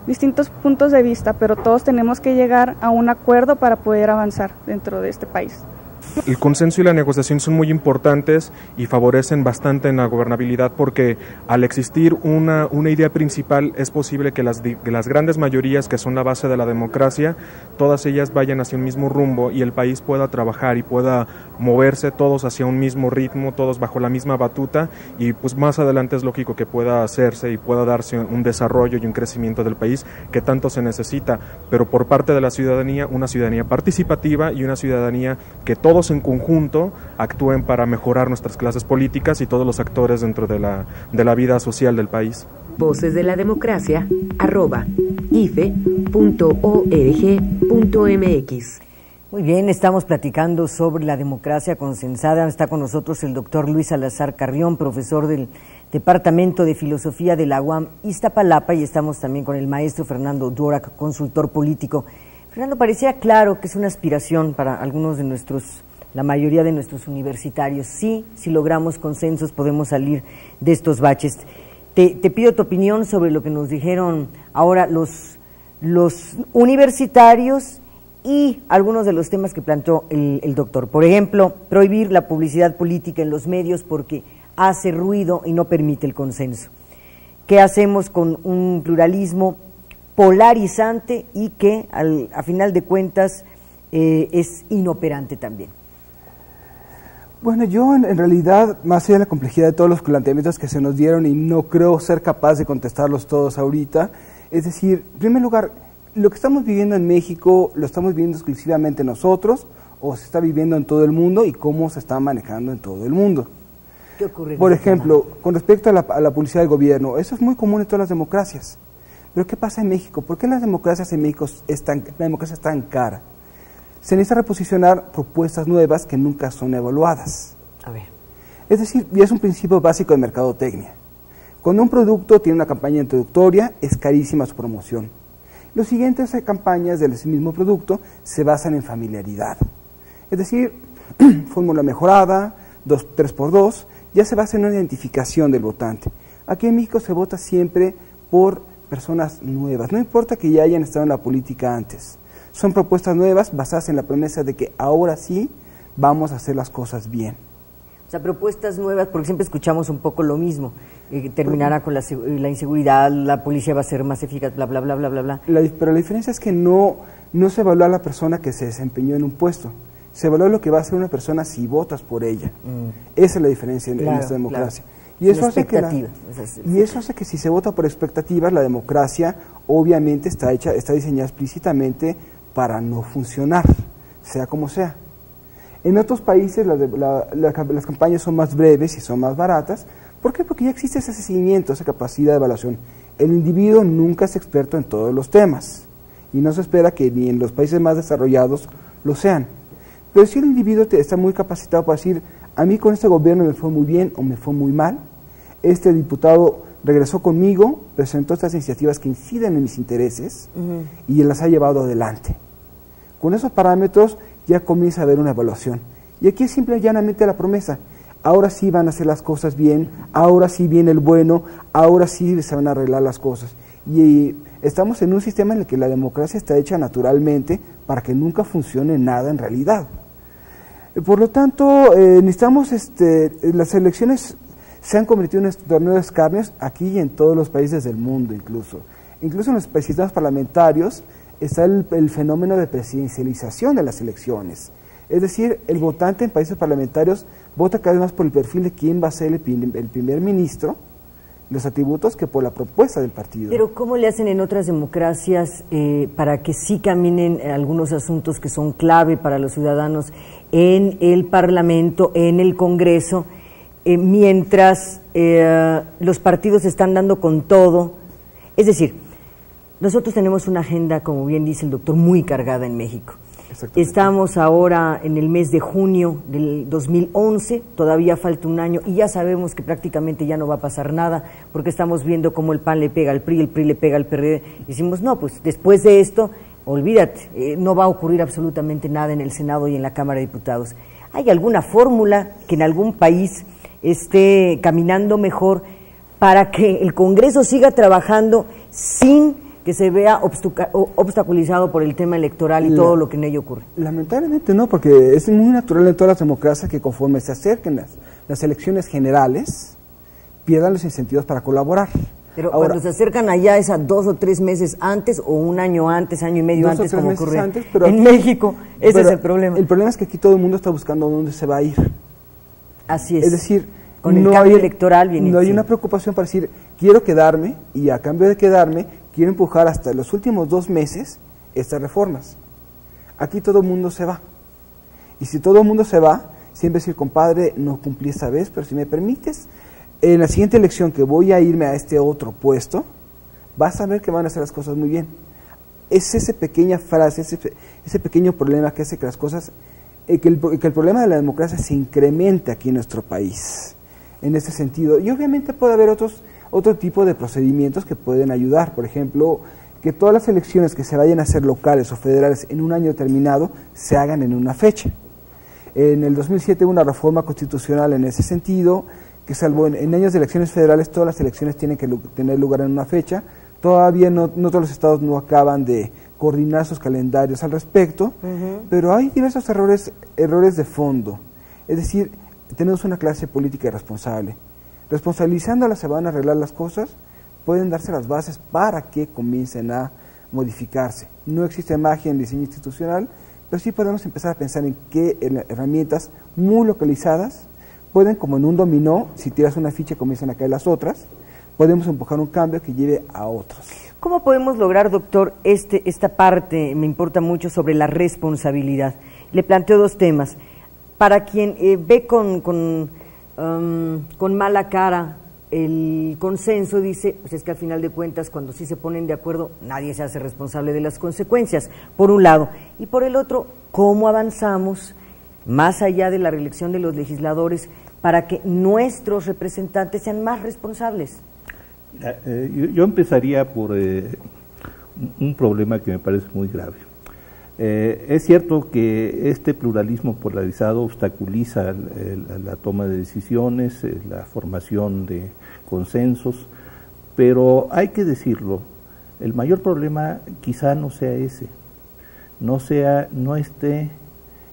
distintos puntos de vista, pero todos tenemos que llegar a un acuerdo para poder avanzar dentro de este país. El consenso y la negociación son muy importantes y favorecen bastante en la gobernabilidad porque al existir una idea principal es posible que las grandes mayorías que son la base de la democracia, todas ellas vayan hacia un mismo rumbo y el país pueda trabajar y pueda moverse todos hacia un mismo ritmo, todos bajo la misma batuta y pues más adelante es lógico que pueda hacerse y pueda darse un desarrollo y un crecimiento del país que tanto se necesita, pero por parte de la ciudadanía, una ciudadanía participativa y una ciudadanía que todos en conjunto actúen para mejorar nuestras clases políticas y todos los actores dentro de la vida social del país. Voces de la Democracia @ife.org.mx. Muy bien, estamos platicando sobre la democracia consensada. Está con nosotros el doctor Luis Salazar Carrión, profesor del Departamento de Filosofía de la UAM Iztapalapa, y estamos también con el maestro Fernando Dvorak, consultor político. Fernando, parecía claro que es una aspiración para algunos de la mayoría de nuestros universitarios. Sí, si logramos consensos podemos salir de estos baches. Te pido tu opinión sobre lo que nos dijeron ahora los universitarios y algunos de los temas que planteó el doctor. Por ejemplo, prohibir la publicidad política en los medios porque hace ruido y no permite el consenso. ¿Qué hacemos con un pluralismo polarizante y que a final de cuentas es inoperante también? Bueno, yo en realidad, más allá de la complejidad de todos los planteamientos que se nos dieron, y no creo ser capaz de contestarlos todos ahorita, es decir, en primer lugar, lo que estamos viviendo en México, ¿lo estamos viviendo exclusivamente nosotros o se está viviendo en todo el mundo y cómo se está manejando en todo el mundo? ¿Qué ocurre? Por ejemplo, con respecto a la publicidad del gobierno, eso es muy común en todas las democracias. Pero ¿qué pasa en México? ¿Por qué las democracias en México la democracia es tan cara? Se necesita reposicionar propuestas nuevas que nunca son evaluadas. A ver. Es decir, y es un principio básico de mercadotecnia. Cuando un producto tiene una campaña introductoria, es carísima su promoción. Los siguientes campañas del mismo producto se basan en familiaridad. Es decir, fórmula mejorada, 3x2, ya se basa en una identificación del votante. Aquí en México se vota siempre por personas nuevas, no importa que ya hayan estado en la política antes. Son propuestas nuevas basadas en la promesa de que ahora sí vamos a hacer las cosas bien. O sea, propuestas nuevas, porque siempre escuchamos un poco lo mismo, terminará con la inseguridad, la policía va a ser más eficaz, bla, bla, bla, bla, bla, bla. Pero la diferencia es que no se evalúa a la persona que se desempeñó en un puesto, se evalúa lo que va a hacer una persona si votas por ella. Esa es la diferencia en esta democracia. Claro. Y eso hace que si se vota por expectativas, la democracia obviamente está diseñada explícitamente para no funcionar, sea como sea. En otros países las campañas son más breves y son más baratas. ¿Por qué? Porque ya existe ese seguimiento, esa capacidad de evaluación. El individuo nunca es experto en todos los temas y no se espera que ni en los países más desarrollados lo sean. Pero si el individuo está muy capacitado para decir, a mí con este gobierno me fue muy bien o me fue muy mal, este diputado regresó conmigo, presentó estas iniciativas que inciden en mis intereses y las ha llevado adelante. Con esos parámetros ya comienza a haber una evaluación. Y aquí es simple y llanamente la promesa. Ahora sí van a hacer las cosas bien, ahora sí viene el bueno, ahora sí se van a arreglar las cosas. Y estamos en un sistema en el que la democracia está hecha naturalmente para que nunca funcione nada en realidad. Por lo tanto, necesitamos, las elecciones se han convertido en un torneo de escarnios aquí y en todos los países del mundo incluso. Incluso en los sistemas parlamentarios está el fenómeno de presidencialización de las elecciones. Es decir, el votante en países parlamentarios vota cada vez más por el perfil de quién va a ser el primer ministro, los atributos, que por la propuesta del partido. Pero ¿cómo le hacen en otras democracias para que sí caminen algunos asuntos que son clave para los ciudadanos en el Parlamento, en el Congreso, mientras los partidos están dando con todo? Es decir, nosotros tenemos una agenda, como bien dice el doctor, muy cargada en México. Estamos ahora en el mes de junio del 2011, todavía falta un año y ya sabemos que prácticamente ya no va a pasar nada porque estamos viendo cómo el PAN le pega al PRI, el PRI le pega al PRD. Y decimos, no, pues después de esto, olvídate, no va a ocurrir absolutamente nada en el Senado y en la Cámara de Diputados. ¿Hay alguna fórmula que en algún país esté caminando mejor para que el Congreso siga trabajando sin que se vea obstaculizado por el tema electoral y todo lo que en ello ocurre? Lamentablemente no, porque es muy natural en todas las democracias que conforme se acerquen las elecciones generales, pierdan los incentivos para colaborar. Pero ahora, cuando se acercan allá es a 2 o 3 meses antes o un año antes, año y medio antes, como ocurre en México. Ese es el problema. El problema es que aquí todo el mundo está buscando dónde se va a ir. Así es. Es decir, con el cambio electoral viene. No hay una preocupación para decir, quiero quedarme y a cambio de quedarme, quiero empujar hasta los últimos 2 meses estas reformas. Aquí todo el mundo se va. Y si todo el mundo se va, siempre decir, compadre, no cumplí esta vez, pero si me permites, en la siguiente elección que voy a irme a este otro puesto, vas a ver que van a hacer las cosas muy bien. Es esa pequeña frase, ese pequeño problema que hace que las cosas, que el problema de la democracia se incremente aquí en nuestro país, en ese sentido. Y obviamente puede haber otro tipo de procedimientos que pueden ayudar. Por ejemplo, que todas las elecciones que se vayan a hacer locales o federales en un año determinado se hagan en una fecha. En el 2007 hubo una reforma constitucional en ese sentido, que salvo en años de elecciones federales, todas las elecciones tienen que tener lugar en una fecha. Todavía no todos los estados no acaban de coordinar sus calendarios al respecto, pero hay diversos errores de fondo. Es decir, tenemos una clase política irresponsable. Responsabilizándola se van a arreglar las cosas, pueden darse las bases para que comiencen a modificarse. No existe magia en el diseño institucional, pero sí podemos empezar a pensar en qué herramientas muy localizadas pueden, como en un dominó, si tiras una ficha comienzan a caer las otras, podemos empujar un cambio que lleve a otros. ¿Cómo podemos lograr, doctor, esta parte, me importa mucho, sobre la responsabilidad? Le planteo 2 temas. Para quien ve con mala cara el consenso, dice, pues es que al final de cuentas, cuando sí se ponen de acuerdo, nadie se hace responsable de las consecuencias, por un lado. Y por el otro, ¿cómo avanzamos más allá de la reelección de los legisladores para que nuestros representantes sean más responsables? Yo empezaría por un problema que me parece muy grave. Es cierto que este pluralismo polarizado obstaculiza la toma de decisiones, la formación de consensos, pero hay que decirlo, el mayor problema quizá no sea ese, no esté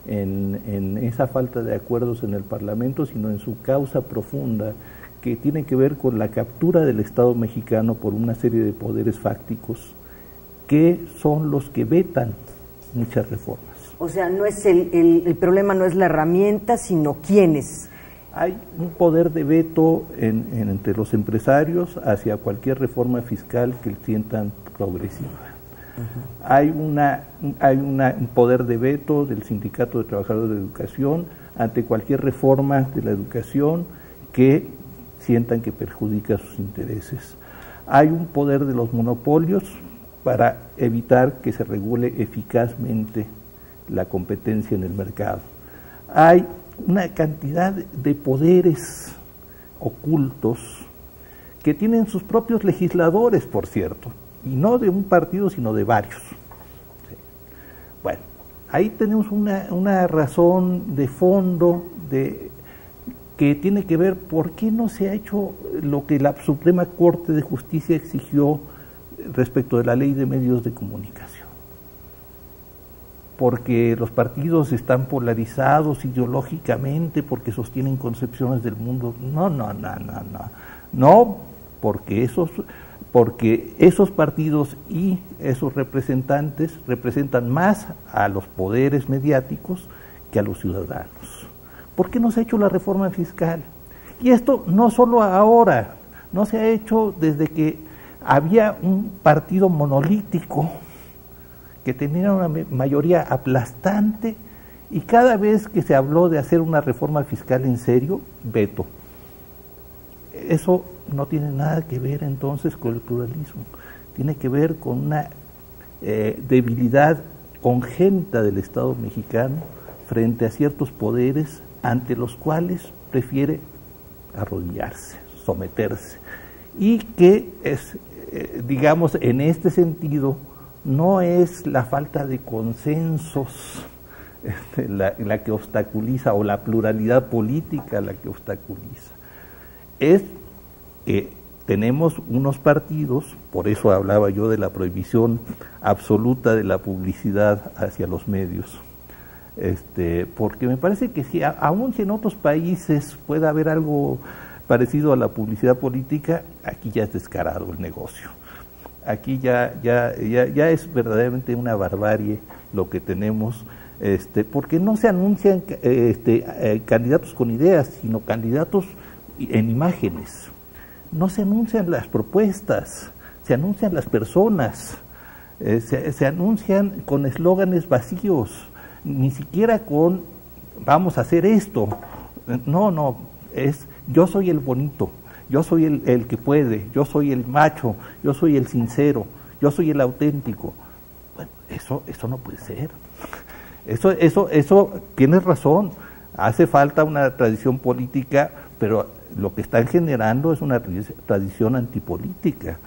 en esa falta de acuerdos en el Parlamento, sino en su causa profunda, que tiene que ver con la captura del Estado mexicano por una serie de poderes fácticos que son los que vetan muchas reformas. O sea, no es el problema no es la herramienta, sino quiénes. Hay un poder de veto entre los empresarios hacia cualquier reforma fiscal que sientan progresiva. Hay un poder de veto del Sindicato de Trabajadores de Educación ante cualquier reforma de la educación que sientan que perjudica sus intereses. Hay un poder de los monopolios para evitar que se regule eficazmente la competencia en el mercado. Hay una cantidad de poderes ocultos que tienen sus propios legisladores, por cierto, y no de un partido, sino de varios. Sí. Bueno, ahí tenemos una razón de fondo que tiene que ver por qué no se ha hecho lo que la Suprema Corte de Justicia exigió respecto de la Ley de Medios de Comunicación. Porque los partidos están polarizados ideológicamente, porque sostienen concepciones del mundo. No, porque esos partidos y esos representantes representan más a los poderes mediáticos que a los ciudadanos. ¿Por qué no se ha hecho la reforma fiscal? Y esto no solo ahora, no se ha hecho desde que había un partido monolítico que tenía una mayoría aplastante, y cada vez que se habló de hacer una reforma fiscal en serio, veto. Eso no tiene nada que ver entonces con el pluralismo, tiene que ver con una debilidad congénita del Estado mexicano frente a ciertos poderes ante los cuales prefiere arrodillarse, someterse, y que es, digamos, en este sentido, no es la falta de consensos la que obstaculiza, o la pluralidad política la que obstaculiza, es que tenemos unos partidos, por eso hablaba yo de la prohibición absoluta de la publicidad hacia los medios, porque me parece que si, aun si en otros países pueda haber algo parecido a la publicidad política, aquí ya es descarado el negocio. Aquí ya es verdaderamente una barbarie lo que tenemos, porque no se anuncian candidatos con ideas, sino candidatos en imágenes. No se anuncian las propuestas, se anuncian las personas, se anuncian con eslóganes vacíos, ni siquiera con vamos a hacer esto. No, es yo soy el bonito, yo soy el que puede, yo soy el macho, yo soy el sincero, yo soy el auténtico. Bueno, eso no puede ser. Eso tienes razón. Hace falta una tradición política, pero lo que están generando es una tradición antipolítica.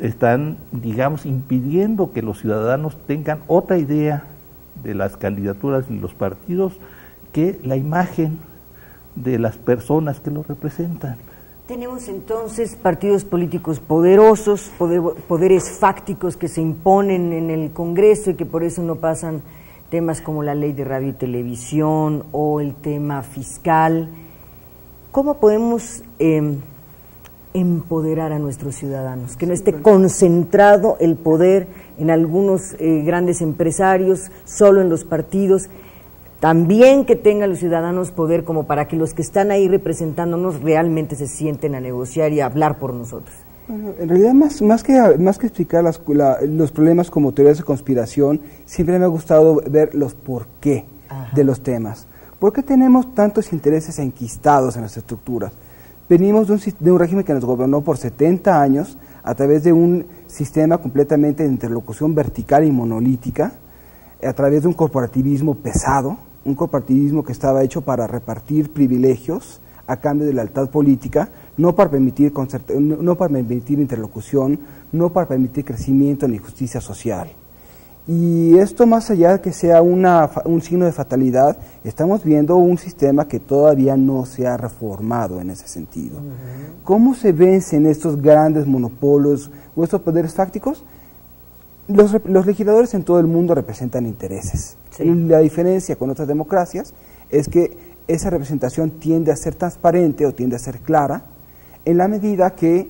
Están, digamos, impidiendo que los ciudadanos tengan otra idea de las candidaturas y los partidos que la imagen de las personas que lo representan. Tenemos entonces partidos políticos poderosos, poderes fácticos que se imponen en el Congreso y que por eso no pasan temas como la ley de radio y televisión o el tema fiscal. ¿Cómo podemos empoderar a nuestros ciudadanos? Que no esté concentrado el poder en algunos grandes empresarios, solo en los partidos. También que tengan los ciudadanos poder como para que los que están ahí representándonos realmente se sienten a negociar y a hablar por nosotros. Bueno, en realidad más que explicar los problemas como teorías de conspiración, siempre me ha gustado ver los por qué de los temas. ¿Por qué tenemos tantos intereses enquistados en las estructuras? Venimos de un régimen que nos gobernó por 70 años a través de un sistema completamente de interlocución vertical y monolítica, a través de un corporativismo pesado, un corporativismo que estaba hecho para repartir privilegios a cambio de lealtad política, no para permitir interlocución, no para permitir crecimiento ni justicia social. Y esto, más allá de que sea un signo de fatalidad, estamos viendo un sistema que todavía no se ha reformado en ese sentido. ¿Cómo se vencen estos grandes monopolios o estos poderes fácticos? Los legisladores en todo el mundo representan intereses. Sí. La diferencia con otras democracias es que esa representación tiende a ser transparente o tiende a ser clara en la medida que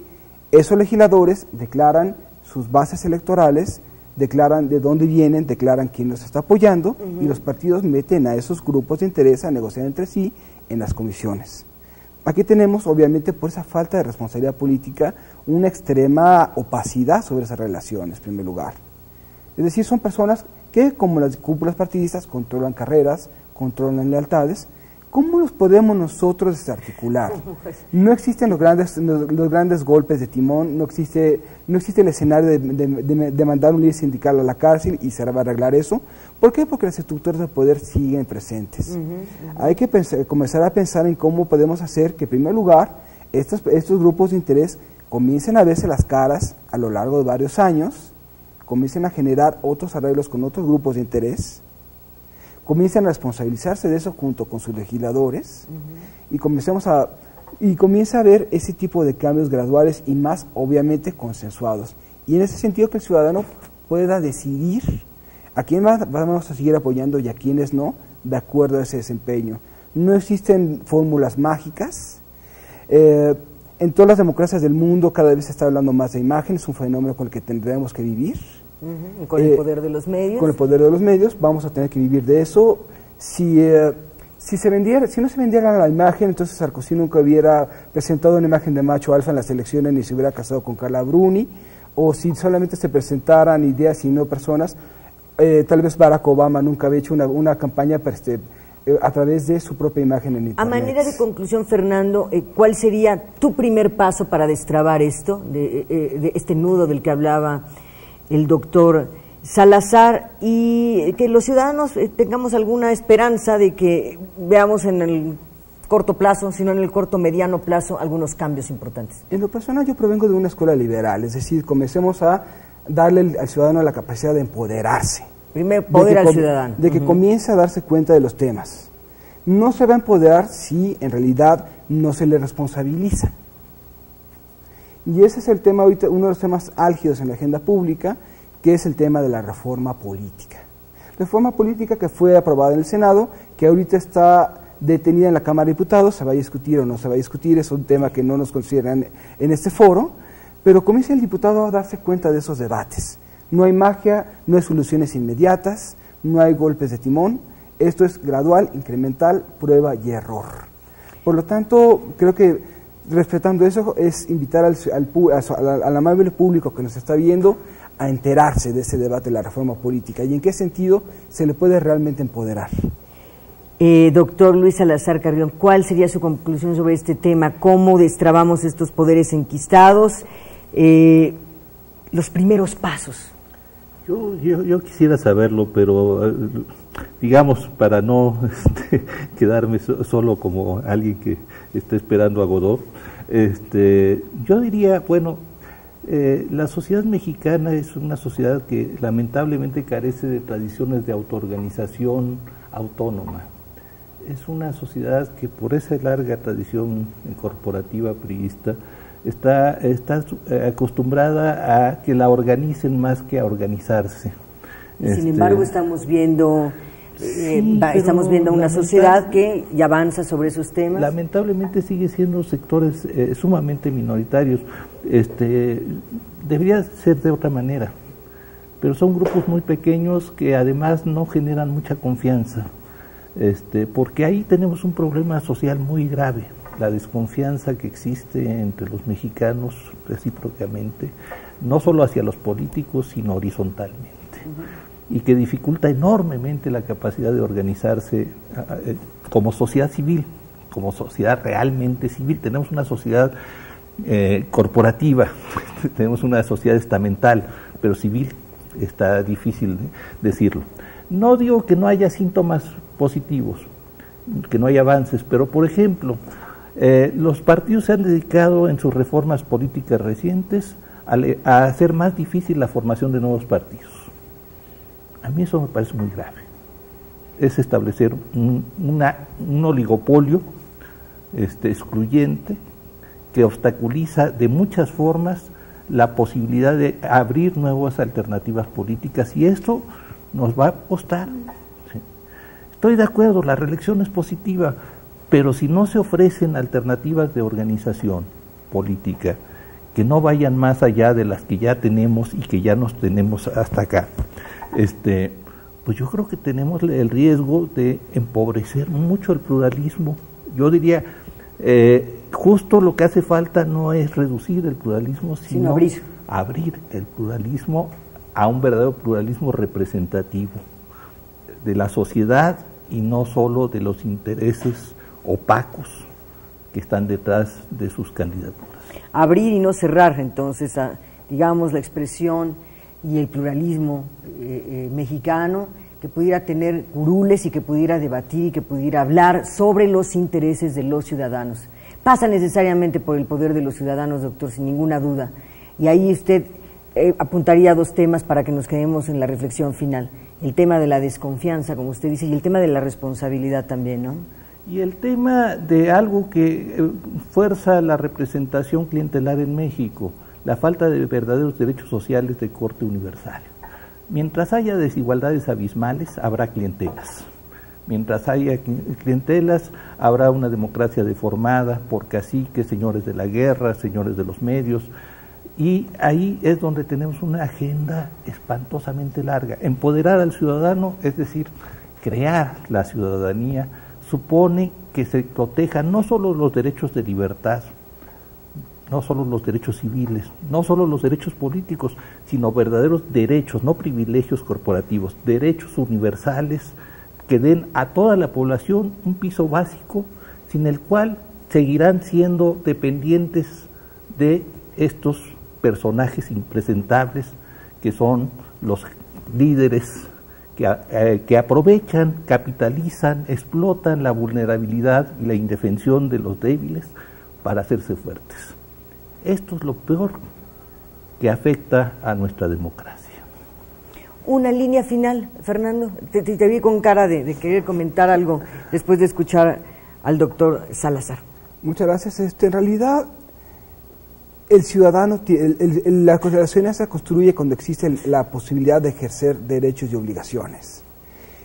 esos legisladores declaran sus bases electorales, declaran de dónde vienen, declaran quién los está apoyando, y los partidos meten a esos grupos de interés a negociar entre sí en las comisiones. aquí tenemos, obviamente, por esa falta de responsabilidad política, una extrema opacidad sobre esas relaciones, en primer lugar. Es decir, son personas que, como las cúpulas partidistas, controlan carreras, controlan lealtades. ¿Cómo los podemos nosotros desarticular? No existen los grandes golpes de timón, no existe el escenario de mandar un líder sindical a la cárcel y se va a arreglar eso. ¿Por qué? Porque las estructuras de poder siguen presentes. Hay que comenzar a pensar en cómo podemos hacer que, en primer lugar, estos grupos de interés comiencen a verse las caras a lo largo de varios años, comiencen a generar otros arreglos con otros grupos de interés, comiencen a responsabilizarse de eso junto con sus legisladores y comienza a ver ese tipo de cambios graduales y más obviamente consensuados. Y en ese sentido que el ciudadano pueda decidir a quién vamos a seguir apoyando y a quiénes no, de acuerdo a ese desempeño. No existen fórmulas mágicas. En todas las democracias del mundo cada vez se está hablando más de imagen, es un fenómeno con el que tendremos que vivir. Con el poder de los medios. Con el poder de los medios, vamos a tener que vivir de eso. Si no se vendiera la imagen, entonces Sarkozy nunca hubiera presentado una imagen de macho alfa en las elecciones ni se hubiera casado con Carla Bruni, o si solamente se presentaran ideas y no personas, tal vez Barack Obama nunca había hecho una campaña a través de su propia imagen en Internet. A manera de conclusión, Fernando, ¿cuál sería tu primer paso para destrabar esto, de este nudo del que hablaba el doctor Salazar, y que los ciudadanos tengamos alguna esperanza de que veamos en el corto plazo, sino en el corto mediano plazo, algunos cambios importantes? En lo personal, yo provengo de una escuela liberal, es decir, comencemos a darle al ciudadano la capacidad de empoderarse. Primero, poder al ciudadano. De que comience a darse cuenta de los temas. No se va a empoderar si en realidad no se le responsabiliza. Y ese es el tema ahorita, uno de los temas álgidos en la agenda pública, que es el tema de la reforma política. Reforma política que fue aprobada en el Senado, que ahorita está detenida en la Cámara de Diputados, se va a discutir o no se va a discutir, es un tema que no nos consideran en este foro, pero comienza el diputado a darse cuenta de esos debates. No hay magia, no hay soluciones inmediatas, no hay golpes de timón, esto es gradual, incremental, prueba y error. Por lo tanto, creo que respetando eso es invitar al amable público que nos está viendo a enterarse de ese debate de la reforma política y en qué sentido se le puede realmente empoderar. Doctor Luis Salazar Carrión, ¿cuál sería su conclusión sobre este tema? ¿Cómo destrabamos estos poderes enquistados? Los primeros pasos. Yo quisiera saberlo, pero digamos, para no quedarme solo como alguien que está esperando a Godot, yo diría, bueno, la sociedad mexicana es una sociedad que lamentablemente carece de tradiciones de autoorganización autónoma. Es una sociedad que por esa larga tradición corporativa priista está acostumbrada a que la organicen más que a organizarse. Sin embargo, estamos viendo una sociedad que ya avanza sobre esos temas. Lamentablemente sigue siendo sectores sumamente minoritarios. Debería ser de otra manera, pero son grupos muy pequeños que además no generan mucha confianza, porque ahí tenemos un problema social muy grave, la desconfianza que existe entre los mexicanos recíprocamente, no solo hacia los políticos, sino horizontalmente. Y que dificulta enormemente la capacidad de organizarse como sociedad civil, como sociedad realmente civil. Tenemos una sociedad corporativa, tenemos una sociedad estamental, pero civil está difícil decirlo. No digo que no haya síntomas positivos, que no haya avances, pero por ejemplo, los partidos se han dedicado en sus reformas políticas recientes a hacer más difícil la formación de nuevos partidos. A mí eso me parece muy grave. Es establecer un oligopolio excluyente que obstaculiza de muchas formas la posibilidad de abrir nuevas alternativas políticas, y esto nos va a costar. ¿Sí? Estoy de acuerdo, la reelección es positiva, pero si no se ofrecen alternativas de organización política que no vayan más allá de las que ya tenemos y que ya nos tenemos hasta acá, pues yo creo que tenemos el riesgo de empobrecer mucho el pluralismo. Yo diría, Justo lo que hace falta no es reducir el pluralismo, sino abrir el pluralismo a un verdadero pluralismo representativo de la sociedad y no solo de los intereses opacos que están detrás de sus candidaturas. Abrir y no cerrar, entonces, digamos, la expresión y el pluralismo mexicano, que pudiera tener curules y que pudiera debatir y que pudiera hablar sobre los intereses de los ciudadanos. Pasa necesariamente por el poder de los ciudadanos, doctor, sin ninguna duda. Y ahí usted apuntaría 2 temas para que nos quedemos en la reflexión final. El tema de la desconfianza, como usted dice, y el tema de la responsabilidad también, ¿no? Y el tema de algo que fuerza la representación clientelar en México, la falta de verdaderos derechos sociales de corte universal. Mientras haya desigualdades abismales, habrá clientelas. Mientras haya clientelas, habrá una democracia deformada por caciques, señores de la guerra, señores de los medios, y ahí es donde tenemos una agenda espantosamente larga. Empoderar al ciudadano, es decir, crear la ciudadanía, supone que se protejan no solo los derechos de libertad, no solo los derechos civiles, no solo los derechos políticos, sino verdaderos derechos, no privilegios corporativos, derechos universales que den a toda la población un piso básico, sin el cual seguirán siendo dependientes de estos personajes impresentables que son los líderes que aprovechan, capitalizan, explotan la vulnerabilidad y la indefensión de los débiles para hacerse fuertes. Esto es lo peor que afecta a nuestra democracia. Una línea final, Fernando. Te vi con cara de querer comentar algo después de escuchar al doctor Salazar. Muchas gracias. En realidad, el ciudadano, la ciudadanía se construye cuando existe la posibilidad de ejercer derechos y obligaciones.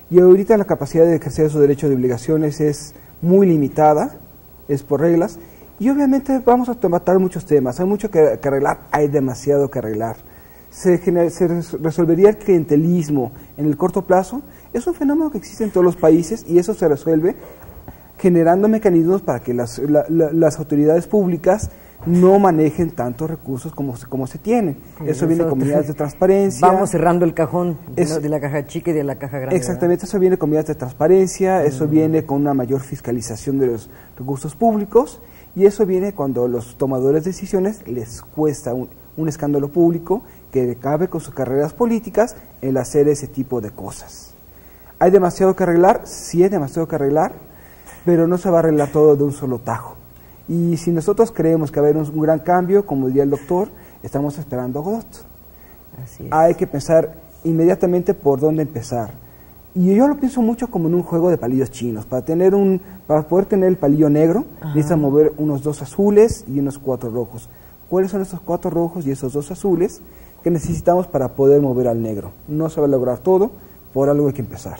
Y ahorita la capacidad de ejercer esos derechos y obligaciones es muy limitada, es por reglas, y obviamente vamos a tratar muchos temas. Hay mucho que arreglar, hay demasiado que arreglar. Se resolvería el clientelismo en el corto plazo. Es un fenómeno que existe en todos los países y eso se resuelve generando mecanismos para que las autoridades públicas no manejen tantos recursos como se tienen. Eso viene con medidas de transparencia. Vamos cerrando el cajón de la caja chica y de la caja grande. Exactamente, ¿verdad? Eso viene con medidas de transparencia, eso viene con una mayor fiscalización de los recursos públicos y eso viene cuando a los tomadores de decisiones les cuesta un escándalo público que cabe con sus carreras políticas el hacer ese tipo de cosas. ¿Hay demasiado que arreglar? Sí, hay demasiado que arreglar, pero no se va a arreglar todo de un solo tajo. Y si nosotros creemos que va a haber un gran cambio, como diría el doctor, estamos esperando a Godot. Hay que pensar inmediatamente por dónde empezar. Y yo lo pienso mucho como en un juego de palillos chinos. Para poder tener el palillo negro, necesitas mover unos 2 azules y unos 4 rojos. ¿Cuáles son esos 4 rojos y esos 2 azules que necesitamos para poder mover al negro? No se va a lograr todo, por algo hay que empezar.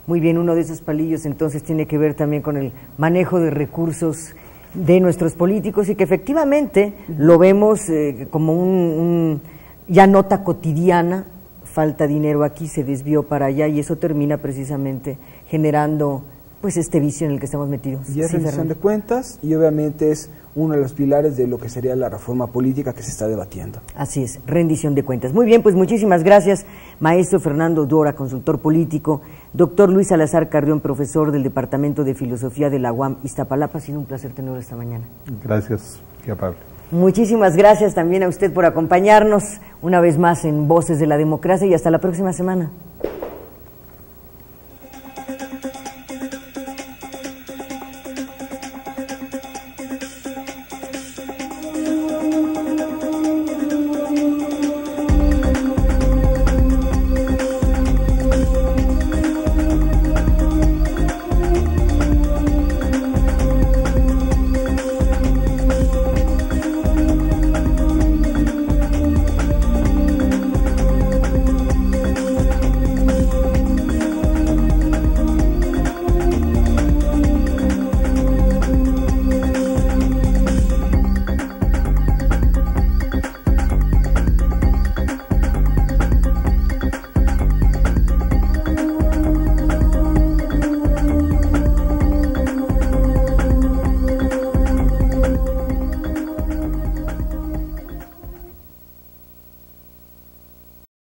Muy bien, uno de esos palillos entonces tiene que ver también con el manejo de recursos de nuestros políticos y que efectivamente lo vemos como ya nota cotidiana. Falta dinero aquí, se desvió para allá y eso termina precisamente generando pues este vicio en el que estamos metidos. Y es rendición de cuentas y obviamente es uno de los pilares de lo que sería la reforma política que se está debatiendo. Así es, rendición de cuentas. Muy bien, pues muchísimas gracias, maestro Fernando Dora, consultor político, doctor Luis Salazar Carrión, profesor del Departamento de Filosofía de la UAM Iztapalapa. Ha sido un placer tenerlo esta mañana. Gracias, qué amable. Muchísimas gracias también a usted por acompañarnos una vez más en Voces de la Democracia y hasta la próxima semana.